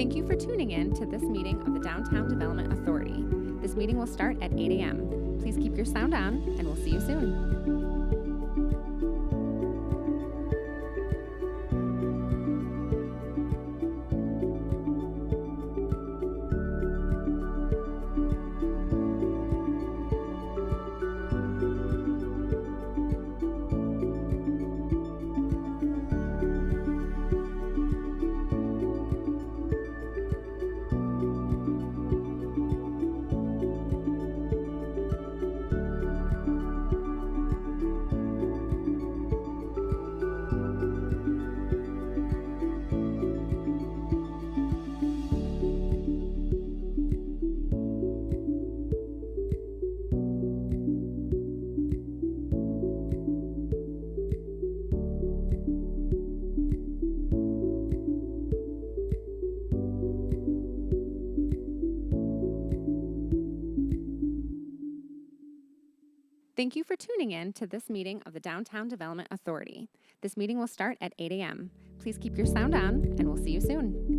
Thank you for tuning in to this meeting of the Downtown Development Authority. This meeting will start at 8 a.m. Please keep your sound on, and we'll see you soon. Thank you for tuning in to this meeting of the Downtown Development Authority. This meeting will start at 8 a.m. Please keep your sound on, and we'll see you soon.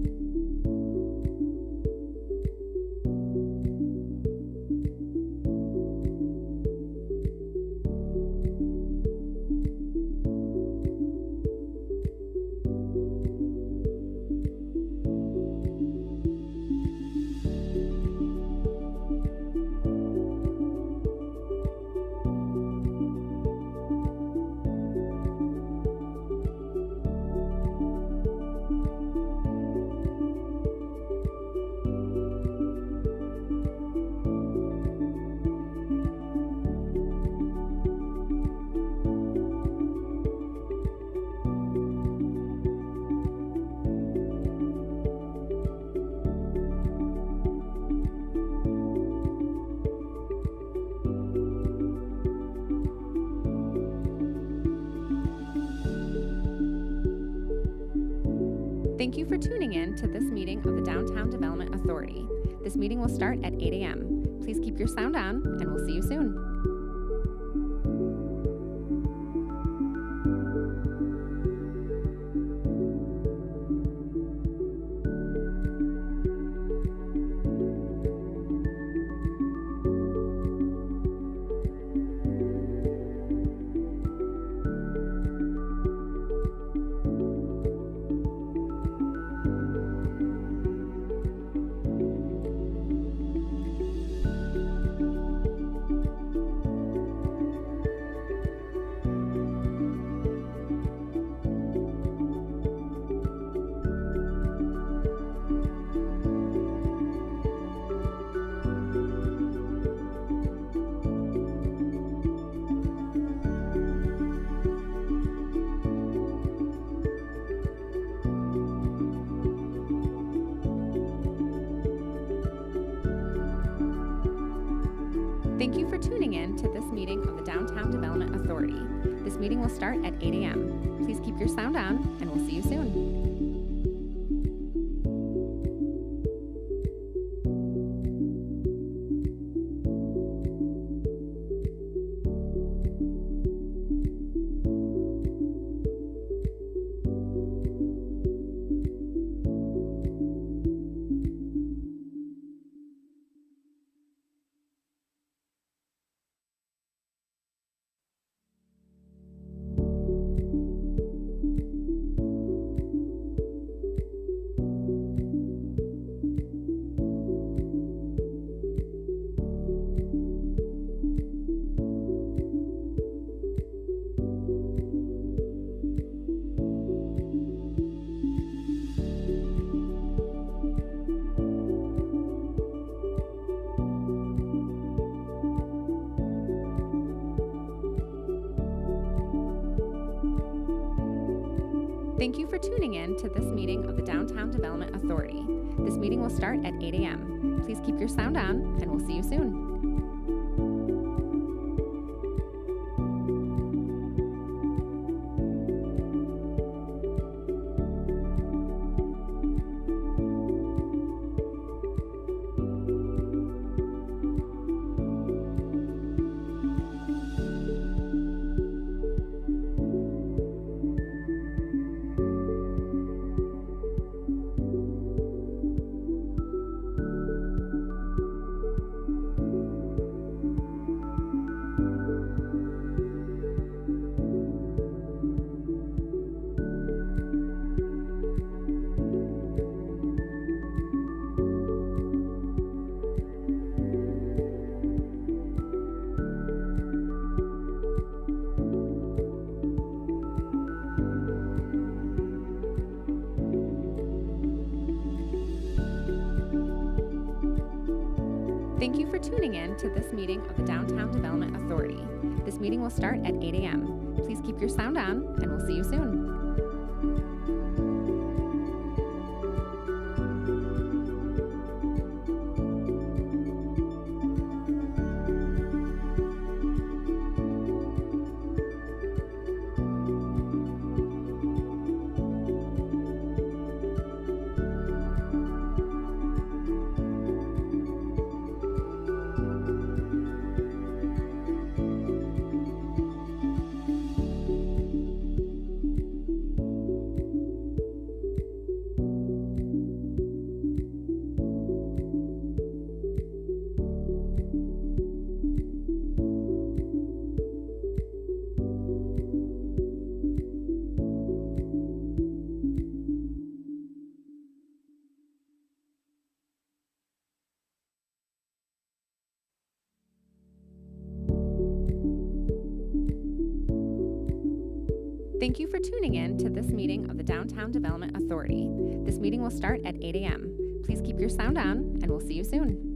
Thank you for tuning in to this meeting of the Downtown Development Authority. This meeting will start at 8 a.m. Please keep your sound on, and we'll see you soon. Thank you for tuning in to this meeting of the Downtown Development Authority. This meeting will start at 8 a.m. Please keep your sound on, and we'll see you soon. Thank you for tuning in to this meeting of the Downtown Development Authority. This meeting will start at 8 a.m. Please keep your sound on, and we'll see you soon. Thank you for tuning in to this meeting of the Downtown Development Authority. This meeting will start at 8 a.m. Please keep your sound on, and we'll see you soon. Thank you for tuning in to this meeting of the Downtown Development Authority. This meeting will start at 8 a.m. Please keep your sound on, and we'll see you soon.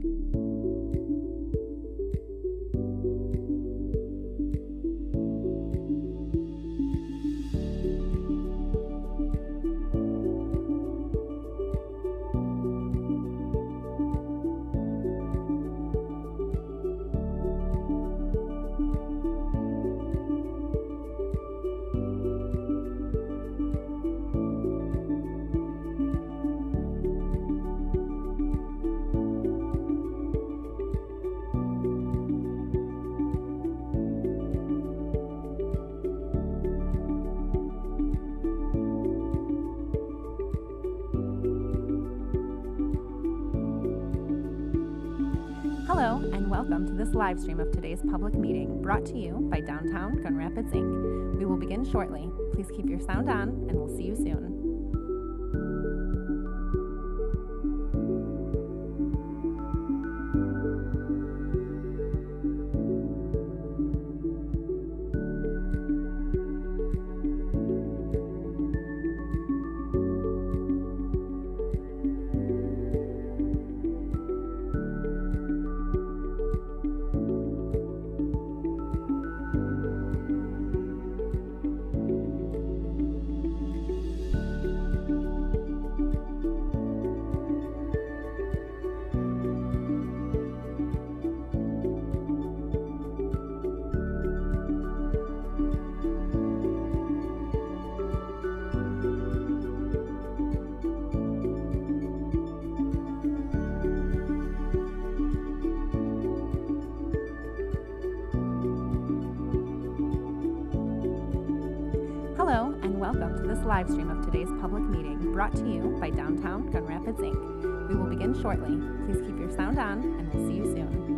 Hello, and welcome to this live stream of today's public meeting brought to you by Downtown Gun Rapids, Inc. We will begin shortly. Please keep your sound on, and we'll see you soon. Hello, and welcome to this live stream of today's public meeting brought to you by Downtown Gun Rapids, Inc. We will begin shortly. Please keep your sound on, and we'll see you soon.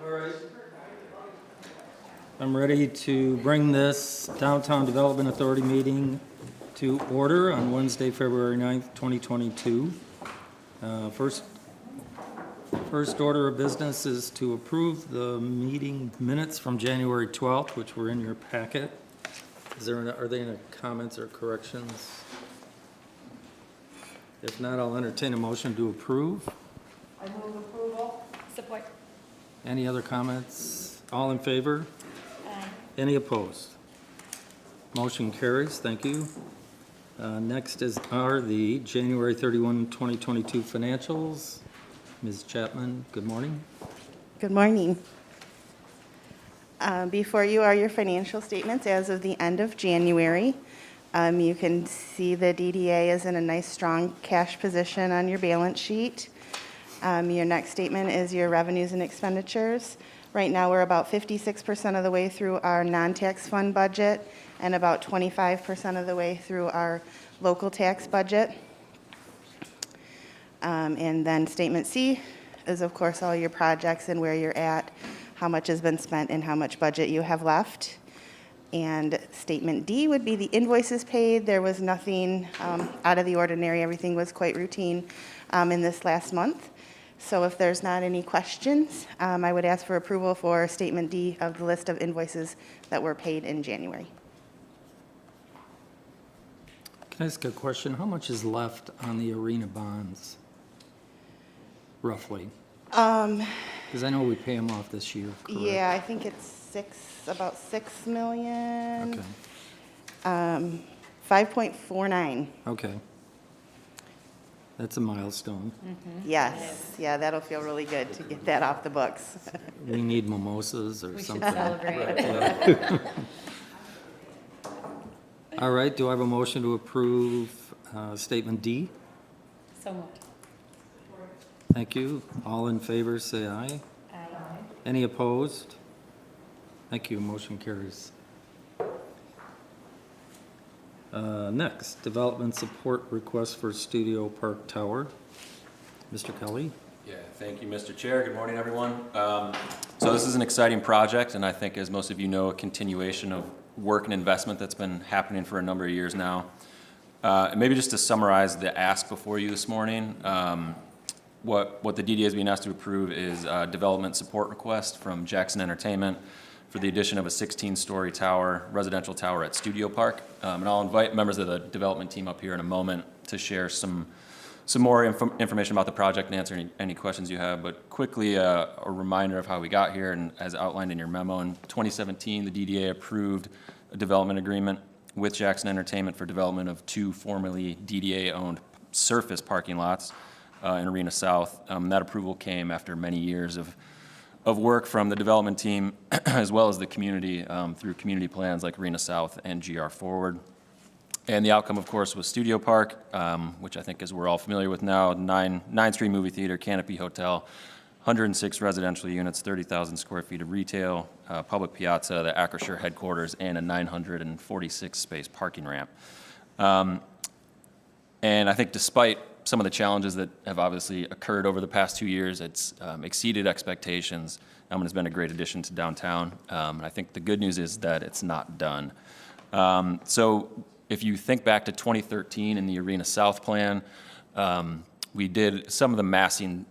All right. I'm ready to bring this Downtown Development Authority meeting to order on Wednesday, February 9th, 2022. First order of business is to approve the meeting minutes from January 12th, which were in your packet. Are there any comments or corrections? If not, I'll entertain a motion to approve. I move approval. Support. Any other comments? All in favor? Aye. Any opposed? Motion carries. Thank you. Next are the January 31, 2022 financials. Ms. Chapman, good morning. Good morning. Before you are your financial statements as of the end of January. You can see the DDA is in a nice strong cash position on your balance sheet. Your next statement is your revenues and expenditures. Right now we're about 56% of the way through our non-tax fund budget and about 25% of the way through our local tax budget. And then statement C is of course all your projects and where you're at, how much has been spent and how much budget you have left. And statement D would be the invoices paid. There was nothing out of the ordinary. Everything was quite routine in this last month. So if there's not any questions, I would ask for approval for statement D of the list of invoices that were paid in January. Can I ask a question? How much is left on the arena bonds, roughly? Because I know we pay them off this year, correct? Yeah, I think it's about 6 million. Okay, 5.49. okay. That's a milestone. Yes, yeah, that'll feel really good to get that off the books. We need mimosas or We should something. celebrate. All right, do I have a motion to approve statement D? So moved. Thank you. All in favor, say aye. Aye. Any opposed? Thank you, motion carries. Next, development support request for Studio Park Tower. Mr. Kelly? Yeah, thank you, Mr. Chair. Good morning, everyone. So this is an exciting project, and I think, as most of you know, a continuation of work and investment that's been happening for a number of years now. And maybe just to summarize the ask before you this morning, what the DDA is being asked to approve is a development support request from Jackson Entertainment for the addition of a 16-story tower, residential tower at Studio Park. And I'll invite members of the development team up here in a moment to share some more information about the project and answer any questions you have. But quickly, a reminder of how we got here, and as outlined in your memo, in 2017, the DDA approved a development agreement with Jackson Entertainment for development of 2 formerly DDA-owned surface parking lots in Arena South. That approval came after many years of work from the development team as well as the community through community plans like Arena South and GR Forward. And the outcome, of course, was Studio Park, which I think, as we're all familiar with now, 9th Street Movie Theater, Canopy Hotel, 106 residential units, 30,000 square feet of retail, public piazza, the Acrisure headquarters, and a 946-space parking ramp. And I think despite some of the challenges that have obviously occurred over the past 2 years, it's exceeded expectations, and it's been a great addition to downtown. And I think the good news is that it's not done. So if you think back to 2013 in the Arena South plan, we did some of the massing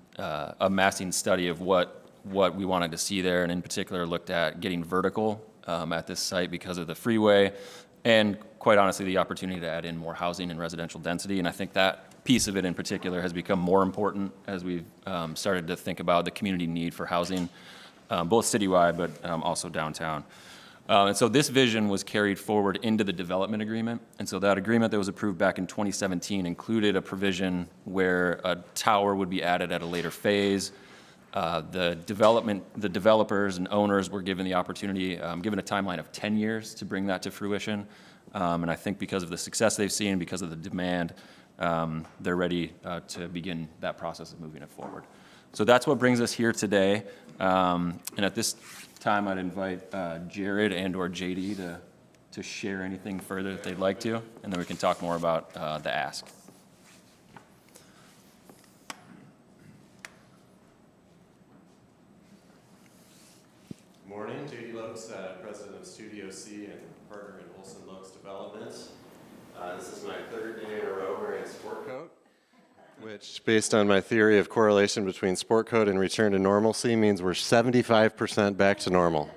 study of what we wanted to see there, and in particular looked at getting vertical at this site because of the freeway, and quite honestly, the opportunity to add in more housing and residential density. And I think that piece of it in particular has become more important as we've started to think about the community need for housing, both citywide, but also downtown. And so this vision was carried forward into the development agreement. And so that agreement that was approved back in 2017 included a provision where a tower would be added at a later phase. The developers and owners were given the opportunity, given a timeline of 10 years to bring that to fruition. And I think because of the success they've seen, because of the demand, they're ready to begin that process of moving it forward. So that's what brings us here today. And at this time, I'd invite Jared and or JD to share anything further that they'd like to, and then we can talk more about the ask. Morning, JD Lokes, president of Studio C and partner in Olson Lokes Developments. This is my 3rd day in a row wearing a sport coat, which, based on my theory of correlation between sport coat and return to normalcy, means we're 75% back to normal,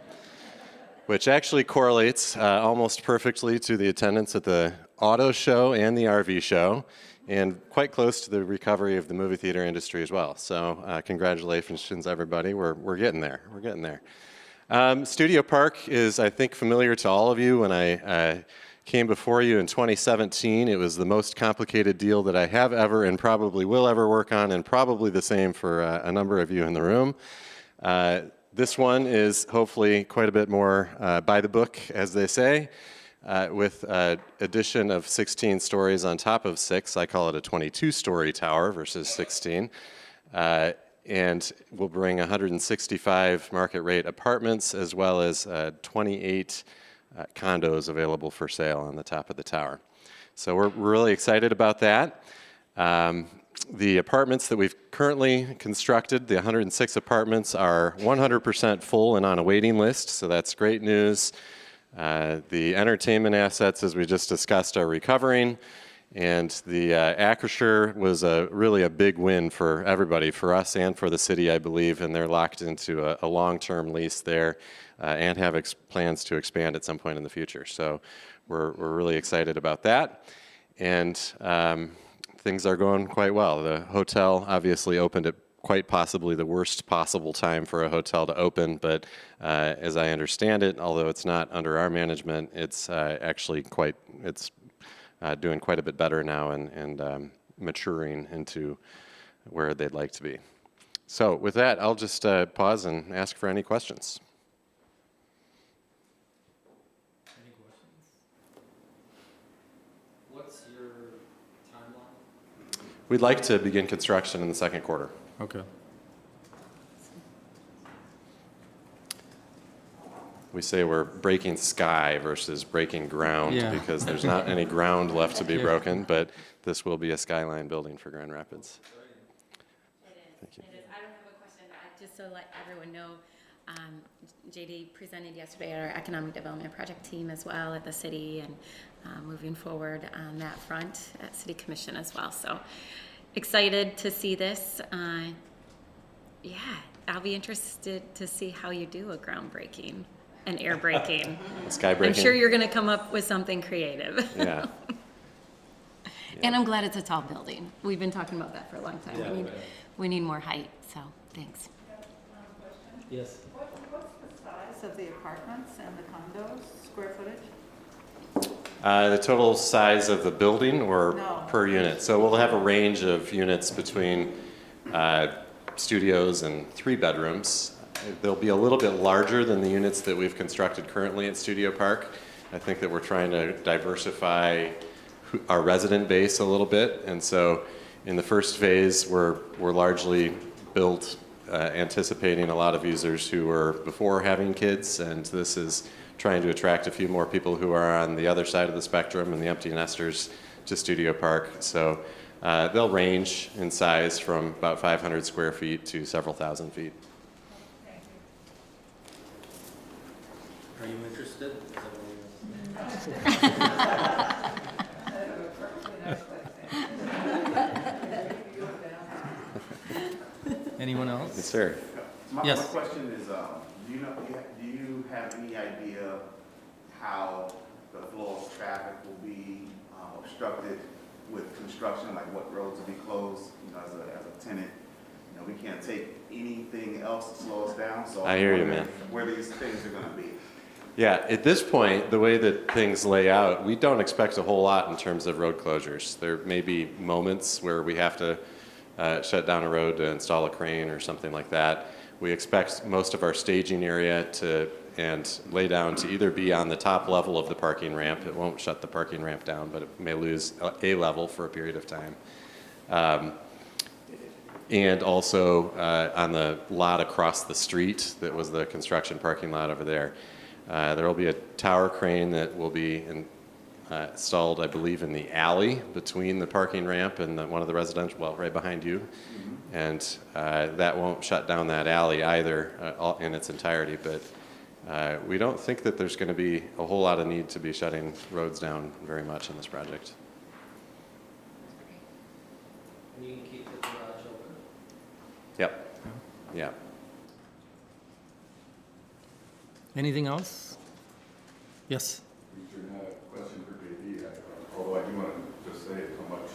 which actually correlates almost perfectly to the attendance at the auto show and the RV show, and quite close to the recovery of the movie theater industry as well. So congratulations, everybody. We're getting there. We're getting there. Studio Park is, I think, familiar to all of you. When I came before you in 2017, it was the most complicated deal that I have ever and probably will ever work on, and probably the same for a number of you in the room. This one is hopefully quite a bit more by the book, as they say, with addition of 16 stories on top of 6. I call it a 22-story tower versus 16. And we'll bring 165 market rate apartments as well as 28 condos available for sale on the top of the tower. So we're really excited about that. The apartments that we've currently constructed, the 106 apartments, are 100% full and on a waiting list, so that's great news. The entertainment assets, as we just discussed, are recovering, and the Acrisure was really a big win for everybody, for us and for the city, I believe, and they're locked into a long-term lease there and have plans to expand at some point in the future. So we're really excited about that, and things are going quite well. The hotel obviously opened at quite possibly the worst possible time for a hotel to open, but as I understand it, although it's not under our management, it's actually doing quite a bit better now and maturing into where they'd like to be. So with that, I'll just pause and ask for any questions. Any questions? What's your timeline? We'd like to begin construction in the second quarter. Okay. We say we're breaking sky versus breaking ground Yeah. because there's not any ground left to be Yeah. broken, but this will be a skyline building for Grand Rapids. Thank you. It is. I don't have a question. Just to let everyone know, JD presented yesterday at our economic development project team as well at the city, and moving forward on that front at City Commission as well. So excited to see this. Yeah, I'll be interested to see how you do a groundbreaking and air breaking. Sky I'm breaking? sure you're going to come up with something creative. Yeah. And I'm glad it's a tall building. We've been talking about that for a long time. Yeah. We need more height, so thanks. Yes. What's the size of the apartments and the condos, square footage? The total size of the building or No. per unit? So we'll have a range of units between studios and 3 bedrooms. They'll be a little bit larger than the units that we've constructed currently at Studio Park. I think that we're trying to diversify our resident base a little bit, and so in the first phase, we're largely built anticipating a lot of users who were before having kids, and this is trying to attract a few more people who are on the other side of the spectrum and the empty nesters to Studio Park. So they'll range in size from about 500 square feet to several thousand feet. Are you interested? Anyone else? Yes, sir. My Yes. question is, do you have any idea how the flow of traffic will be obstructed with construction, like what roads will be closed, as a tenant? We can't take anything else to slow us down, so. I hear you, I'm man. wondering where these things are gonna be. Yeah, at this point, the way that things lay out, we don't expect a whole lot in terms of road closures. There may be moments where we have to shut down a road to install a crane or something like that. We expect most of our staging area and lay down to either be on the top level of the parking ramp. It won't shut the parking ramp down, but it may lose a level for a period of time. And also on the lot across the street that was the construction parking lot over there. There will be a tower crane that will be installed, I believe, in the alley between the parking ramp and one of the residential, well, right behind you. And that won't shut down that alley either in its entirety. But we don't think that there's going to be a whole lot of need to be shutting roads down very much in this project. And you can keep the garage open? Yep. Yeah. Anything else? Yes. Richard, I have a question for JD. Although I do want to just say how much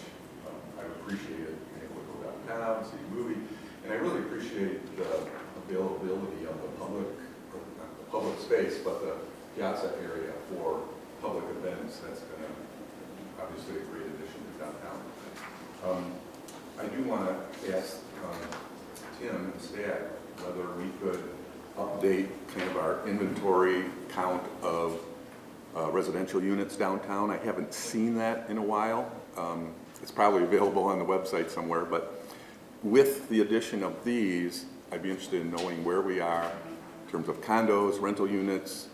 I've appreciated being able to go downtown, see a movie, and I really appreciate the availability of the public, or not the public space, but the piazza area for public events. That's been obviously a great addition to downtown. I do want to ask Tim instead whether we could update kind of our inventory count of residential units downtown. I haven't seen that in a while. It's probably available on the website somewhere, but with the addition of these, I'd be interested in knowing where we are in terms of condos, rental units,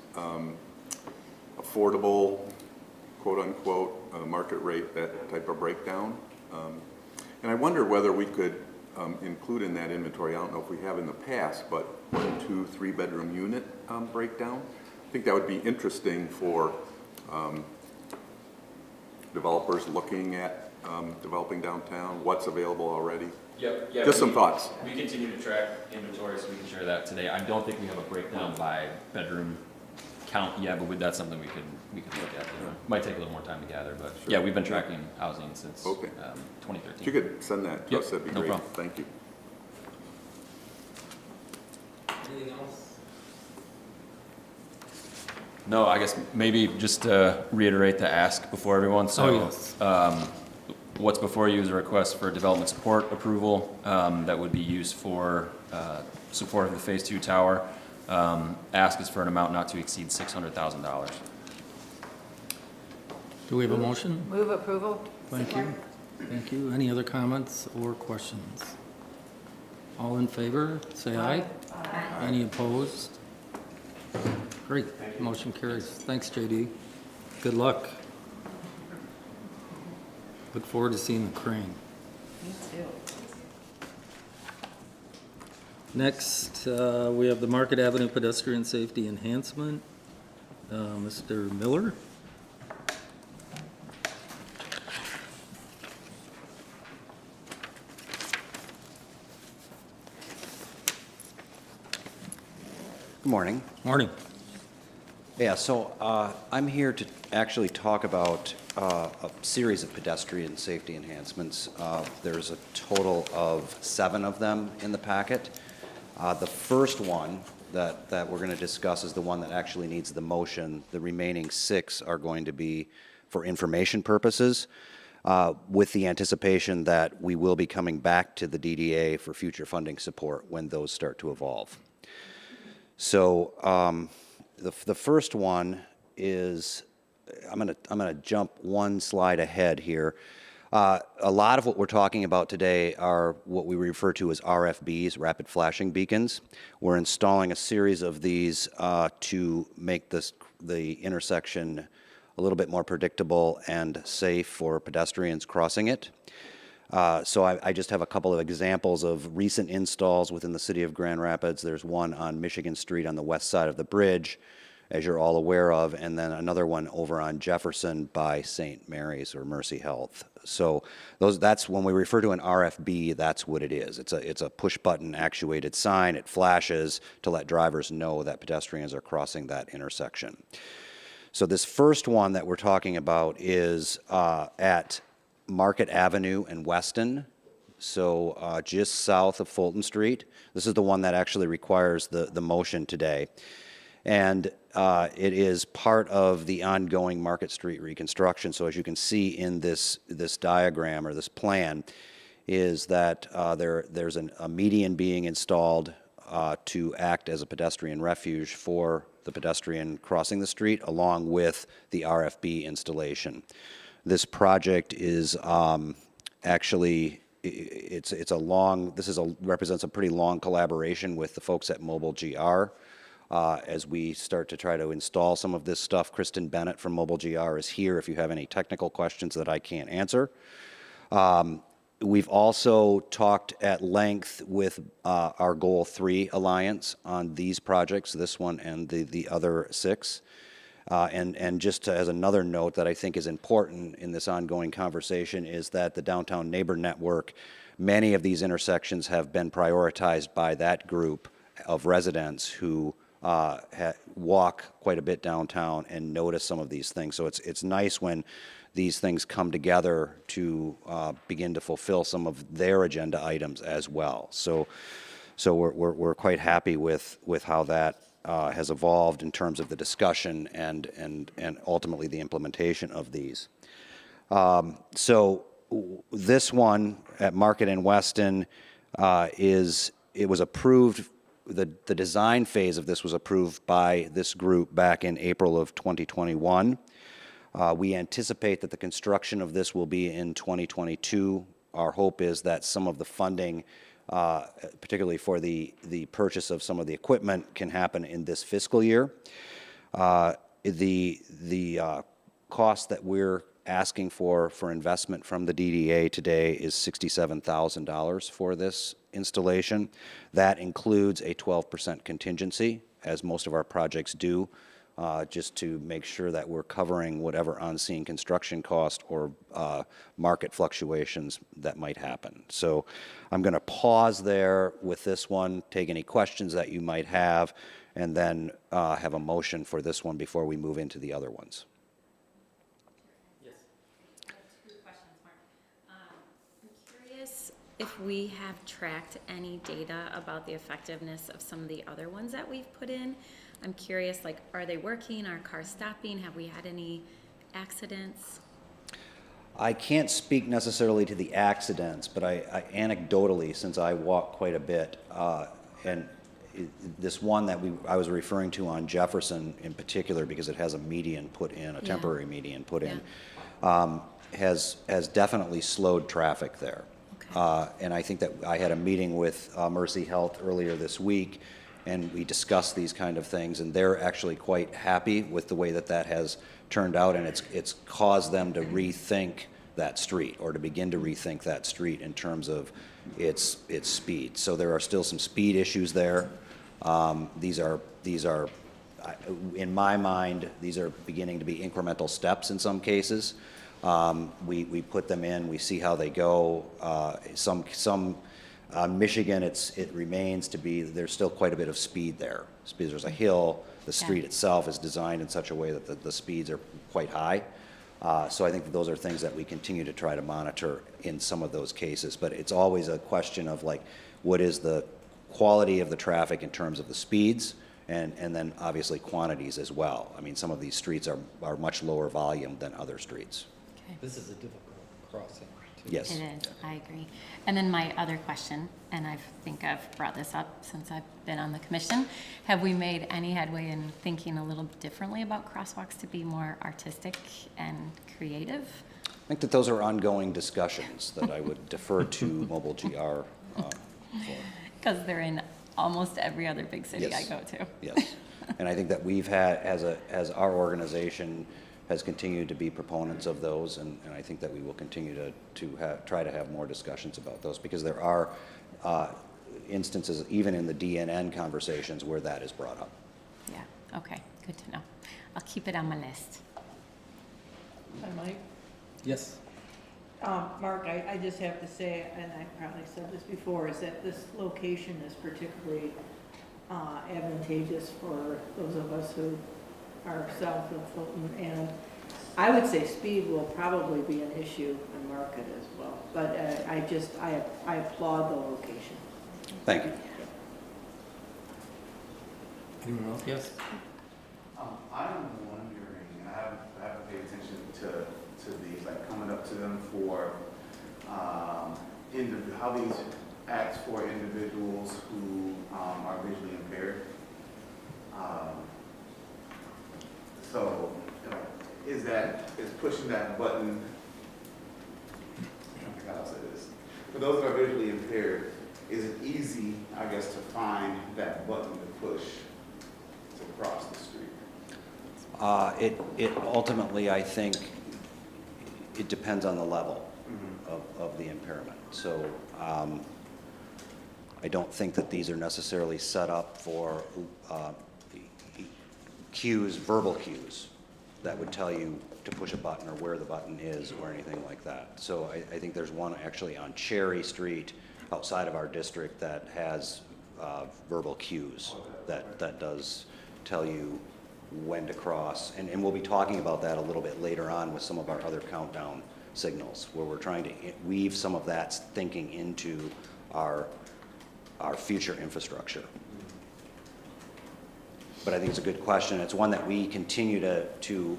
affordable, quote unquote, market rate, that type of breakdown. And I wonder whether we could include in that inventory, I don't know if we have in the past, but 1, 2, 3-bedroom unit breakdown. I think that would be interesting for developers looking at developing downtown, what's available already. Yep. Just some thoughts. We continue to track inventory, so we can share that today. I don't think we have a breakdown by bedroom count yet, but that's something we could look at. Might take a little more time to gather, but yeah, we've been tracking housing since 2013. If you could send that to us, that'd be no great. problem. Thank you. Anything else? No, I guess maybe just to reiterate the ask before everyone. So, yes. What's before you is a request for development support approval that would be used for support of the Phase 2 tower. Ask is for an amount not to exceed $600,000. Do we have a motion? Move approval. Thank you. Thank you. Any other comments or questions? All in favor, say aye. Any opposed? Great. Motion carries. Thanks, JD. Good luck. Look forward to seeing the crane. Me too. Next, we have the Market Avenue Pedestrian Safety Enhancement. Mr. Miller? Good morning. Morning. Yeah, so I'm here to actually talk about a series of pedestrian safety enhancements. There's a total of 7 of them in the packet. The first one that we're going to discuss is the one that actually needs the motion. The remaining 6 are going to be for information purposes, with the anticipation that we will be coming back to the DDA for future funding support when those start to evolve. So the first one is, I'm gonna jump one slide ahead here. A lot of what we're talking about today are what we refer to as RFBs, rapid flashing beacons. We're installing a series of these to make the intersection a little bit more predictable and safe for pedestrians crossing it. So I just have a couple of examples of recent installs within the city of Grand Rapids. There's one on Michigan Street on the west side of the bridge, as you're all aware of, and then another one over on Jefferson by St. Mary's or Mercy Health. So that's when we refer to an RFB, that's what it is. It's a push-button actuated sign. It flashes to let drivers know that pedestrians are crossing that intersection. So this first one that we're talking about is at Market Avenue and Weston, so just south of Fulton Street. This is the one that actually requires the motion today. And it is part of the ongoing Market Street reconstruction. So as you can see in this diagram or this plan, is that there's a median being installed to act as a pedestrian refuge for the pedestrian crossing the street, along with the RFB installation. This project is actually, represents a pretty long collaboration with the folks at Mobile GR. As we start to try to install some of this stuff, Kristen Bennett from Mobile GR is here if you have any technical questions that I can't answer. We've also talked at length with our Goal 3 Alliance on these projects, this one and the other 6. And just as another note that I think is important in this ongoing conversation is that the Downtown Neighbor Network, many of these intersections have been prioritized by that group of residents who walk quite a bit downtown and notice some of these things. So it's nice when these things come together to begin to fulfill some of their agenda items as well. So we're quite happy with how that has evolved in terms of the discussion and ultimately the implementation of these. So this one at Market and Weston it was approved. The design phase of this was approved by this group back in April of 2021. We anticipate that the construction of this will be in 2022. Our hope is that some of the funding, particularly for the purchase of some of the equipment, can happen in this fiscal year. The cost that we're asking for investment from the DDA today is $67,000 for this installation. That includes a 12% contingency, as most of our projects do, just to make sure that we're covering whatever on-scene construction cost or market fluctuations that might happen. So I'm going to pause there with this one, take any questions that you might have, and then have a motion for this one before we move into the other ones. Yes. I have two questions, Mark. I'm curious if we have tracked any data about the effectiveness of some of the other ones that we've put in. I'm curious, like, are they working? Are cars stopping? Have we had any accidents? I can't speak necessarily to the accidents, but I anecdotally, since I walk quite a bit, and this one that I was referring to on Jefferson in particular, because it has a median put in, a temporary median put in, has definitely slowed traffic there. Okay. And I think that I had a meeting with Mercy Health earlier this week, and we discussed these kind of things, and they're actually quite happy with the way that that has turned out, and it's caused them to rethink that street, or to begin to rethink that street in terms of its speed. So there are still some speed issues there. These are, in my mind, these are beginning to be incremental steps in some cases. We put them in, we see how they go. Michigan, it remains to be, there's still quite a bit of speed there. There's a hill, the street itself is designed in such a way that the speeds are quite high. So I think that those are things that we continue to try to monitor in some of those cases. But it's always a question of, like, what is the quality of the traffic in terms of the speeds, and then obviously quantities as well. I mean, some of these streets are much lower volume than other streets. Okay. This is a difficult crossing, too. Yes. It is, I agree. And then my other question, and I think I've brought this up since I've been on the commission, have we made any headway in thinking a little bit differently about crosswalks to be more artistic and creative? I think that those are ongoing discussions that I would defer to Mobile GR for. Because they're in almost every other big city Yes. I go to. Yes, and I think that we've had, as our organization has continued to be proponents of those, and I think that we will continue to try to have more discussions about those, because there are instances, even in the DNN conversations, where that is brought up. Yeah, okay, good to know. I'll keep it on my list. Hi, Mike. Yes. Mark, I just have to say, and I probably said this before, is that this location is particularly advantageous for those of us who are south of Fulton. And I would say speed will probably be an issue in Market as well. But I applaud the location. Thank you. Anyone else? Yes. I'm wondering, and I haven't paid attention to these, like coming up to them for, how these acts for individuals who are visually impaired. So, is pushing that button, I forgot how to say this. For those that are visually impaired, is it easy, I guess, to find that button to push to cross the street? It ultimately, I think, it depends on the level of the impairment. So I don't think that these are necessarily set up for cues, verbal cues, that would tell you to push a button or where the button is or anything like that. So I think there's one actually on Cherry Street outside of our district that has verbal cues that does tell you when to cross. And we'll be talking about that a little bit later on with some of our other countdown signals, where we're trying to weave some of that thinking into our future infrastructure. But I think it's a good question. It's one that we continue to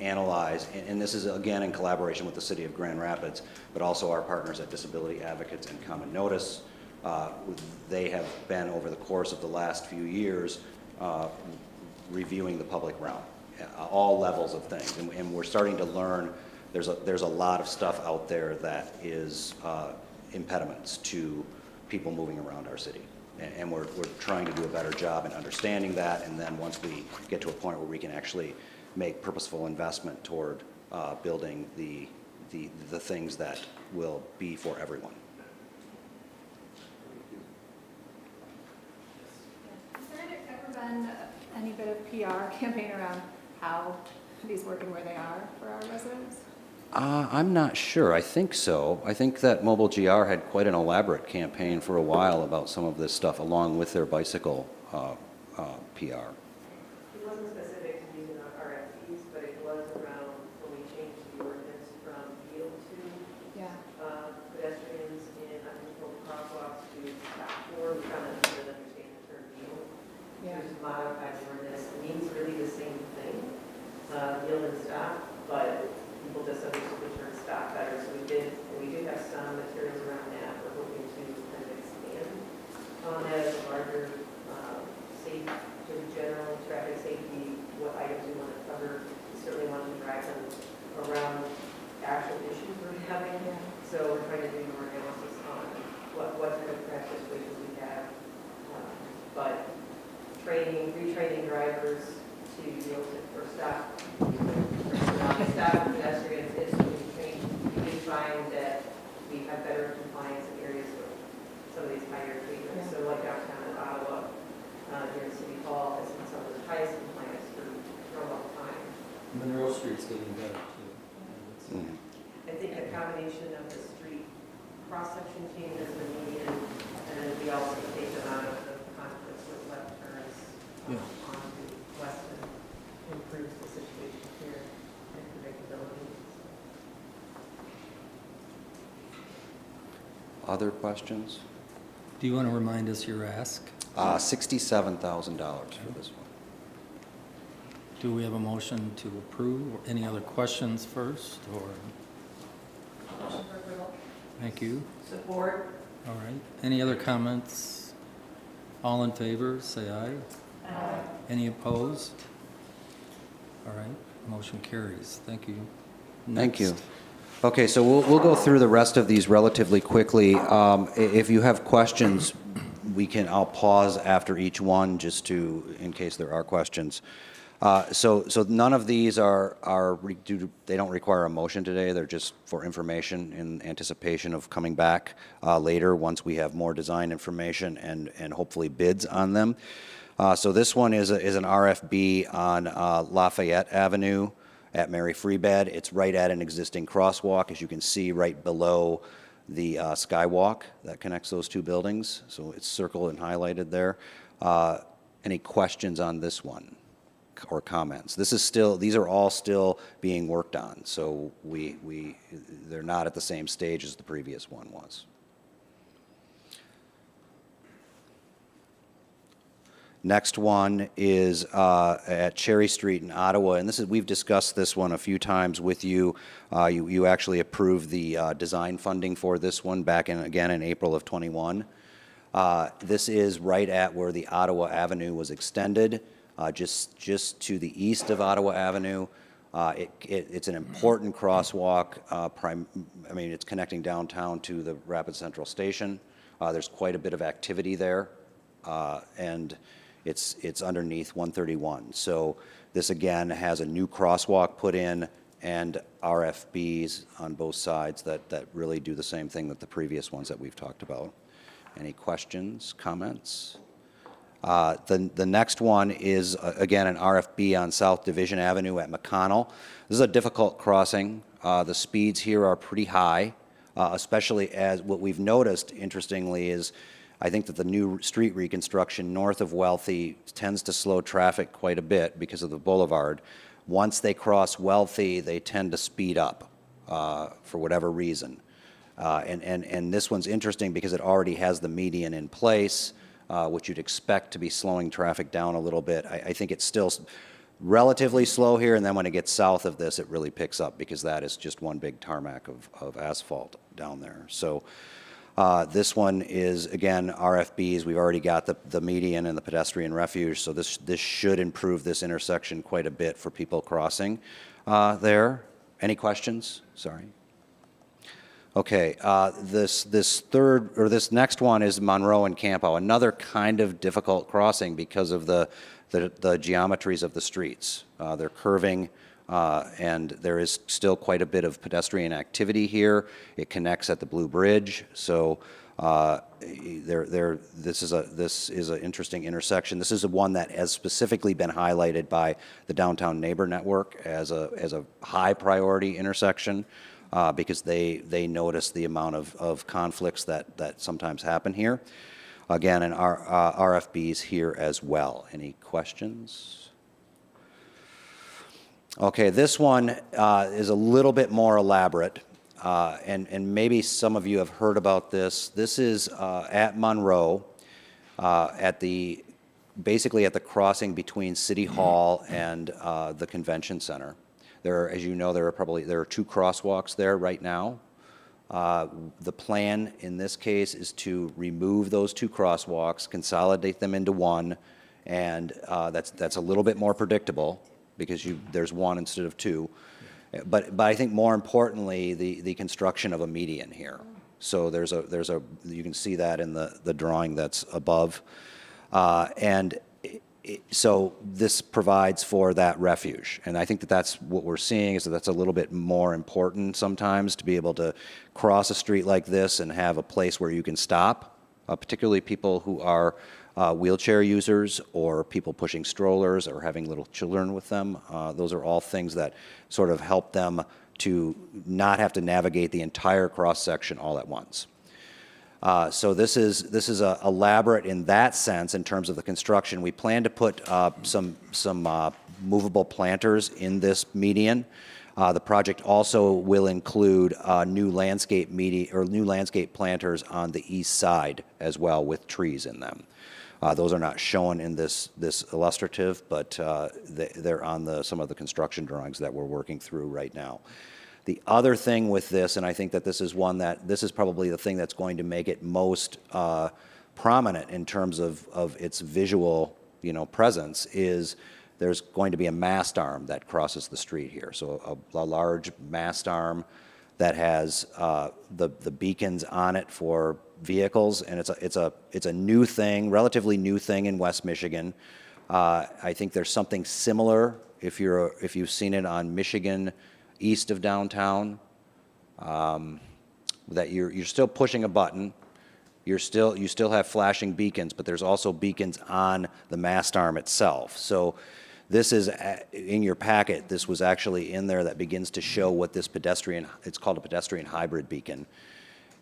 analyze, and this is, again, in collaboration with the City of Grand Rapids, but also our partners at Disability Advocates and Common Notice. They have been, over the course of the last few years, reviewing the public realm, all levels of things. And we're starting to learn there's a lot of stuff out there that is impediments to people moving around our city. And we're trying to do a better job in understanding that, and then once we get to a point where we can actually make purposeful investment toward building the things that will be for everyone. Has there ever been any bit of PR campaign around how these work and where they are for our residents? I'm not sure. I think so. I think that Mobile GR had quite an elaborate campaign for a while about some of this stuff, along with their bicycle PR. It wasn't specific to using our RFPs, but it was around when we changed the ordinance from yield to pedestrians in uncontrolled crosswalks to stop for. We found that people didn't understand the term yield. Just modified the ordinance. It means really the same thing, yield and stop, but people just understood the term stop better. So we do have some materials around that. We're hoping to kind of expand on that as a larger safety, general traffic safety, what items we want to cover. We certainly want to drive them around actual issues we're having. So we're trying to do more analysis on what type of crash situations we have. But retraining drivers to yield or stop pedestrians is something we train. We do find that we have better compliance in areas with some of these higher treatments. So like downtown in Ottawa, here in City Hall, has been some of the highest compliance for a long time. Monroe Street's getting better too. I think a combination of the street cross-section changes, the median, and then we also take them out of the conflicts with left turns onto Weston improves the situation here and predictability. Other questions? Do you want to remind us your ask? $67,000 for this one. Do we have a motion to approve? Or any other questions first, or? Motion for approval. Thank you. Support. All right. Any other comments? All in favor, say aye. Aye. Any opposed? All right, motion carries. Thank you. Thank you. Next. Okay, so we'll go through the rest of these relatively quickly. If you have questions, I'll pause after each one just to, in case there are questions. So none of these they don't require a motion today. They're just for information in anticipation of coming back later once we have more design information and hopefully bids on them. So this one is an RFB on Lafayette Avenue at Mary Free Bed. It's right at an existing crosswalk, as you can see, right below the skywalk that connects those two buildings. So it's circled and highlighted there. Any questions on this one or comments? These are all still being worked on, so they're not at the same stage as the previous one was. Next one is at Cherry Street in Ottawa, and we've discussed this one a few times with you. You actually approved the design funding for this one back again in April of '21. This is right at where the Ottawa Avenue was extended, just to the east of Ottawa Avenue. It's an important crosswalk. It's connecting downtown to the Rapid Central Station. There's quite a bit of activity there, and it's underneath 131. So this again has a new crosswalk put in and RFBs on both sides that really do the same thing that the previous ones that we've talked about. Any questions, comments? The next one is, again, an RFB on South Division Avenue at McConnell. This is a difficult crossing. The speeds here are pretty high, especially as what we've noticed, interestingly, is I think that the new street reconstruction north of Wealthy tends to slow traffic quite a bit because of the boulevard. Once they cross Wealthy, they tend to speed up for whatever reason. And this one's interesting because it already has the median in place, which you'd expect to be slowing traffic down a little bit. I think it's still relatively slow here, and then when it gets south of this, it really picks up because that is just one big tarmac of asphalt down there. So this one is, again, RFBs. We've already got the median and the pedestrian refuge, so this should improve this intersection quite a bit for people crossing there. Any questions? Sorry. Okay, this next one is Monroe and Campo, another kind of difficult crossing because of the geometries of the streets. They're curving And there is still quite a bit of pedestrian activity here. It connects at the Blue Bridge, so this is an interesting intersection. This is one that has specifically been highlighted by the Downtown Neighbor Network as a high priority intersection because they notice the amount of conflicts that sometimes happen here. Again, and our RFBs here as well. Any questions? Okay, this one is a little bit more elaborate. And maybe some of you have heard about this. This is at Monroe, basically at the crossing between City Hall and the Convention Center. As you know, there are 2 crosswalks there right now. The plan in this case is to remove those 2 crosswalks, consolidate them into one, and that's a little bit more predictable because there's 1 instead of 2. But I think more importantly, the construction of a median here. So you can see that in the drawing that's above. So this provides for that refuge. And I think that's what we're seeing is that's a little bit more important sometimes to be able to cross a street like this and have a place where you can stop, particularly people who are wheelchair users or people pushing strollers or having little children with them. Those are all things that sort of help them to not have to navigate the entire cross-section all at once. So this is elaborate in that sense in terms of the construction. We plan to put some movable planters in this median. The project also will include new landscape planters on the east side as well with trees in them. Those are not shown in this illustrative, but they're on some of the construction drawings that we're working through right now. The other thing with this, and I think that this is probably the thing that's going to make it most prominent in terms of its visual, presence, is there's going to be a mast arm that crosses the street here. So a large mast arm that has the beacons on it for vehicles, and it's a new thing, relatively new thing in West Michigan. I think there's something similar if you've seen it on Michigan east of downtown, that you're still pushing a button. You still have flashing beacons, but there's also beacons on the mast arm itself. So this is in your packet. This was actually in there that begins to show what this it's called a pedestrian hybrid beacon.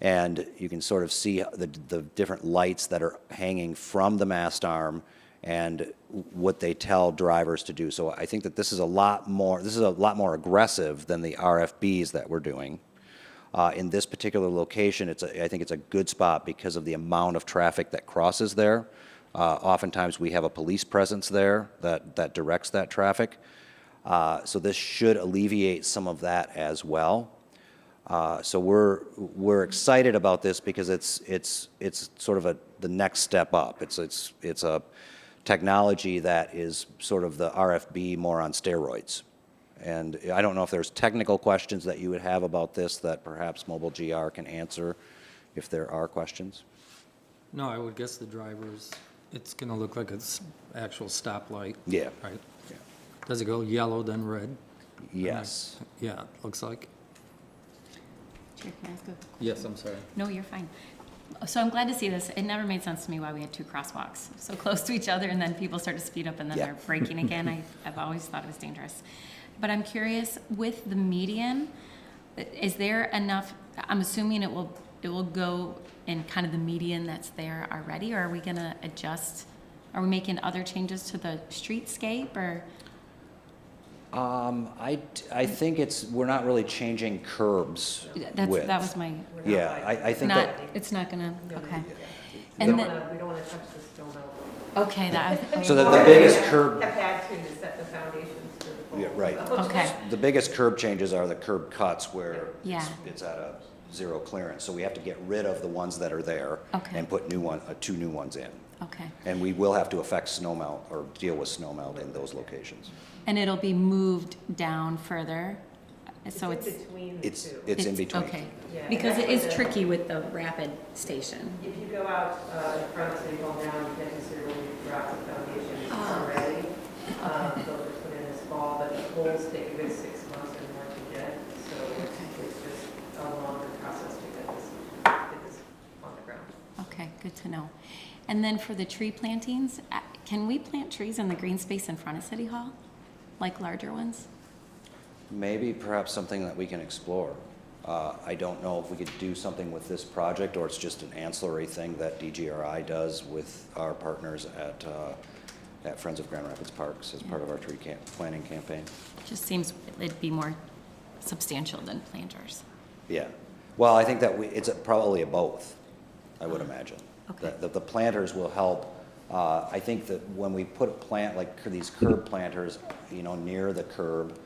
And you can sort of see the different lights that are hanging from the mast arm and what they tell drivers to do. So I think that this is a lot more aggressive than the RFBs that we're doing. In this particular location, I think it's a good spot because of the amount of traffic that crosses there. Oftentimes we have a police presence there that directs that traffic. So this should alleviate some of that as well. So we're excited about this because it's sort of the next step up. It's a technology that is sort of the RFB more on steroids. And I don't know if there's technical questions that you would have about this that perhaps Mobile GR can answer if there are questions. No, I would guess the drivers, it's going to look like it's actual stoplight. Yeah. Right? Yeah. Does it go yellow then red? Yes. Yeah, it looks like. Chair, can I ask a question? Yes, I'm sorry. No, you're fine. So I'm glad to see this. It never made sense to me why we had 2 crosswalks so close to each other and then people start to speed up and then they're braking again. I've always thought it was dangerous. But I'm curious, with the median, is there enough, I'm assuming it will go in kind of the median that's there already, or are we going to adjust? Are we making other changes to the streetscape, or? I think we're not really changing curbs width. That was my. Yeah, I think that. It's not gonna, okay. We And don't then, want to touch the stone outline. okay, that. So the biggest curb. Have had to set the foundations for the poles. Yeah, right. Okay. The biggest curb changes are the curb cuts where Yeah. it's at a zero clearance. So we have to get rid of the ones that are there Okay. and put 2 new ones in. Okay. And we will have to affect snow melt or deal with snow melt in those locations. And it'll be moved down further, so it's. in between the two. It's in between. Okay, Yeah, because it that's is what tricky with the rapid station. If you go out in front of City Hall now, you can't necessarily drop the foundations Oh. already. Those are put in as fall, but the poles take a good 6 months or more to get, so it's just a longer process to get this on the ground. Okay, good to know. And then for the tree plantings, can we plant trees in the green space in front of City Hall, like larger ones? Maybe perhaps something that we can explore. I don't know if we could do something with this project, or it's just an ancillary thing that DGRI does with our partners at Friends of Grand Rapids Parks as part of our tree planting campaign. Just seems it'd be more substantial than planters. Yeah. Well, I think that it's probably a both, I would imagine. Okay. The planters will help. I think that when we put a plant, like these curb planters, near the curb,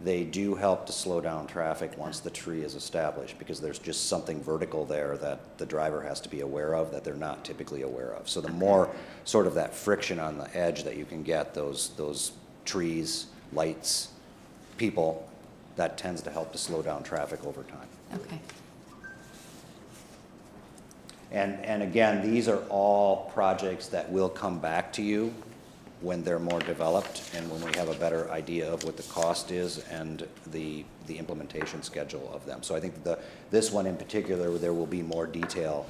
they do help to slow down traffic once the tree is established, because there's just something vertical there that the driver has to be aware of that they're not typically aware of. So the more sort of that friction on the edge that you can get, those trees, lights, people, that tends to help to slow down traffic over time. Okay. And again, these are all projects that will come back to you when they're more developed and when we have a better idea of what the cost is and the implementation schedule of them. So I think this one in particular, there will be more detail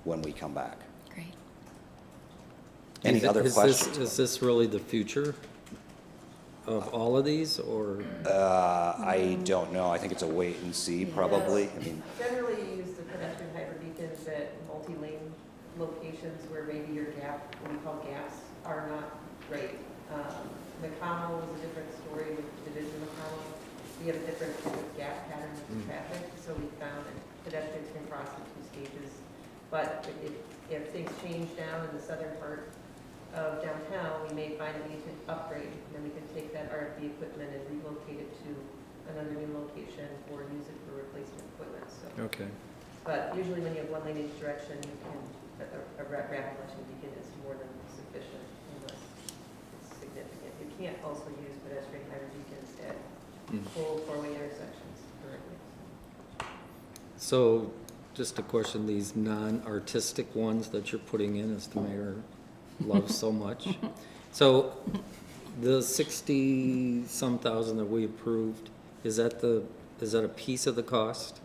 when we come back. Great. Any other questions? Is this really the future of all of these, or? I don't know. I think it's a wait and see, probably. I mean, Generally, you use the pedestrian hyper beacons at multi-lane locations where maybe your gap, what we call gaps, are not great. McConnell was a different story with Division McConnell. We have a different kind of gap pattern with traffic, so we found that pedestrians can cross in 2 stages. But if things change down in the southern part of downtown, we may find that we need to upgrade, and then we can take that RFB equipment and relocate it to another new location or use it for replacement equipment. So. Okay. But usually when you have 1 lane each direction, you can, a rapid flashing beacon is more than sufficient unless it's significant. You can't also use pedestrian hyper beacons at full 4-way intersections currently. So, just a question, these non-artistic ones that you're putting in, as the mayor loves so much. So, the 60-some thousand that we approved, is that a piece of the cost?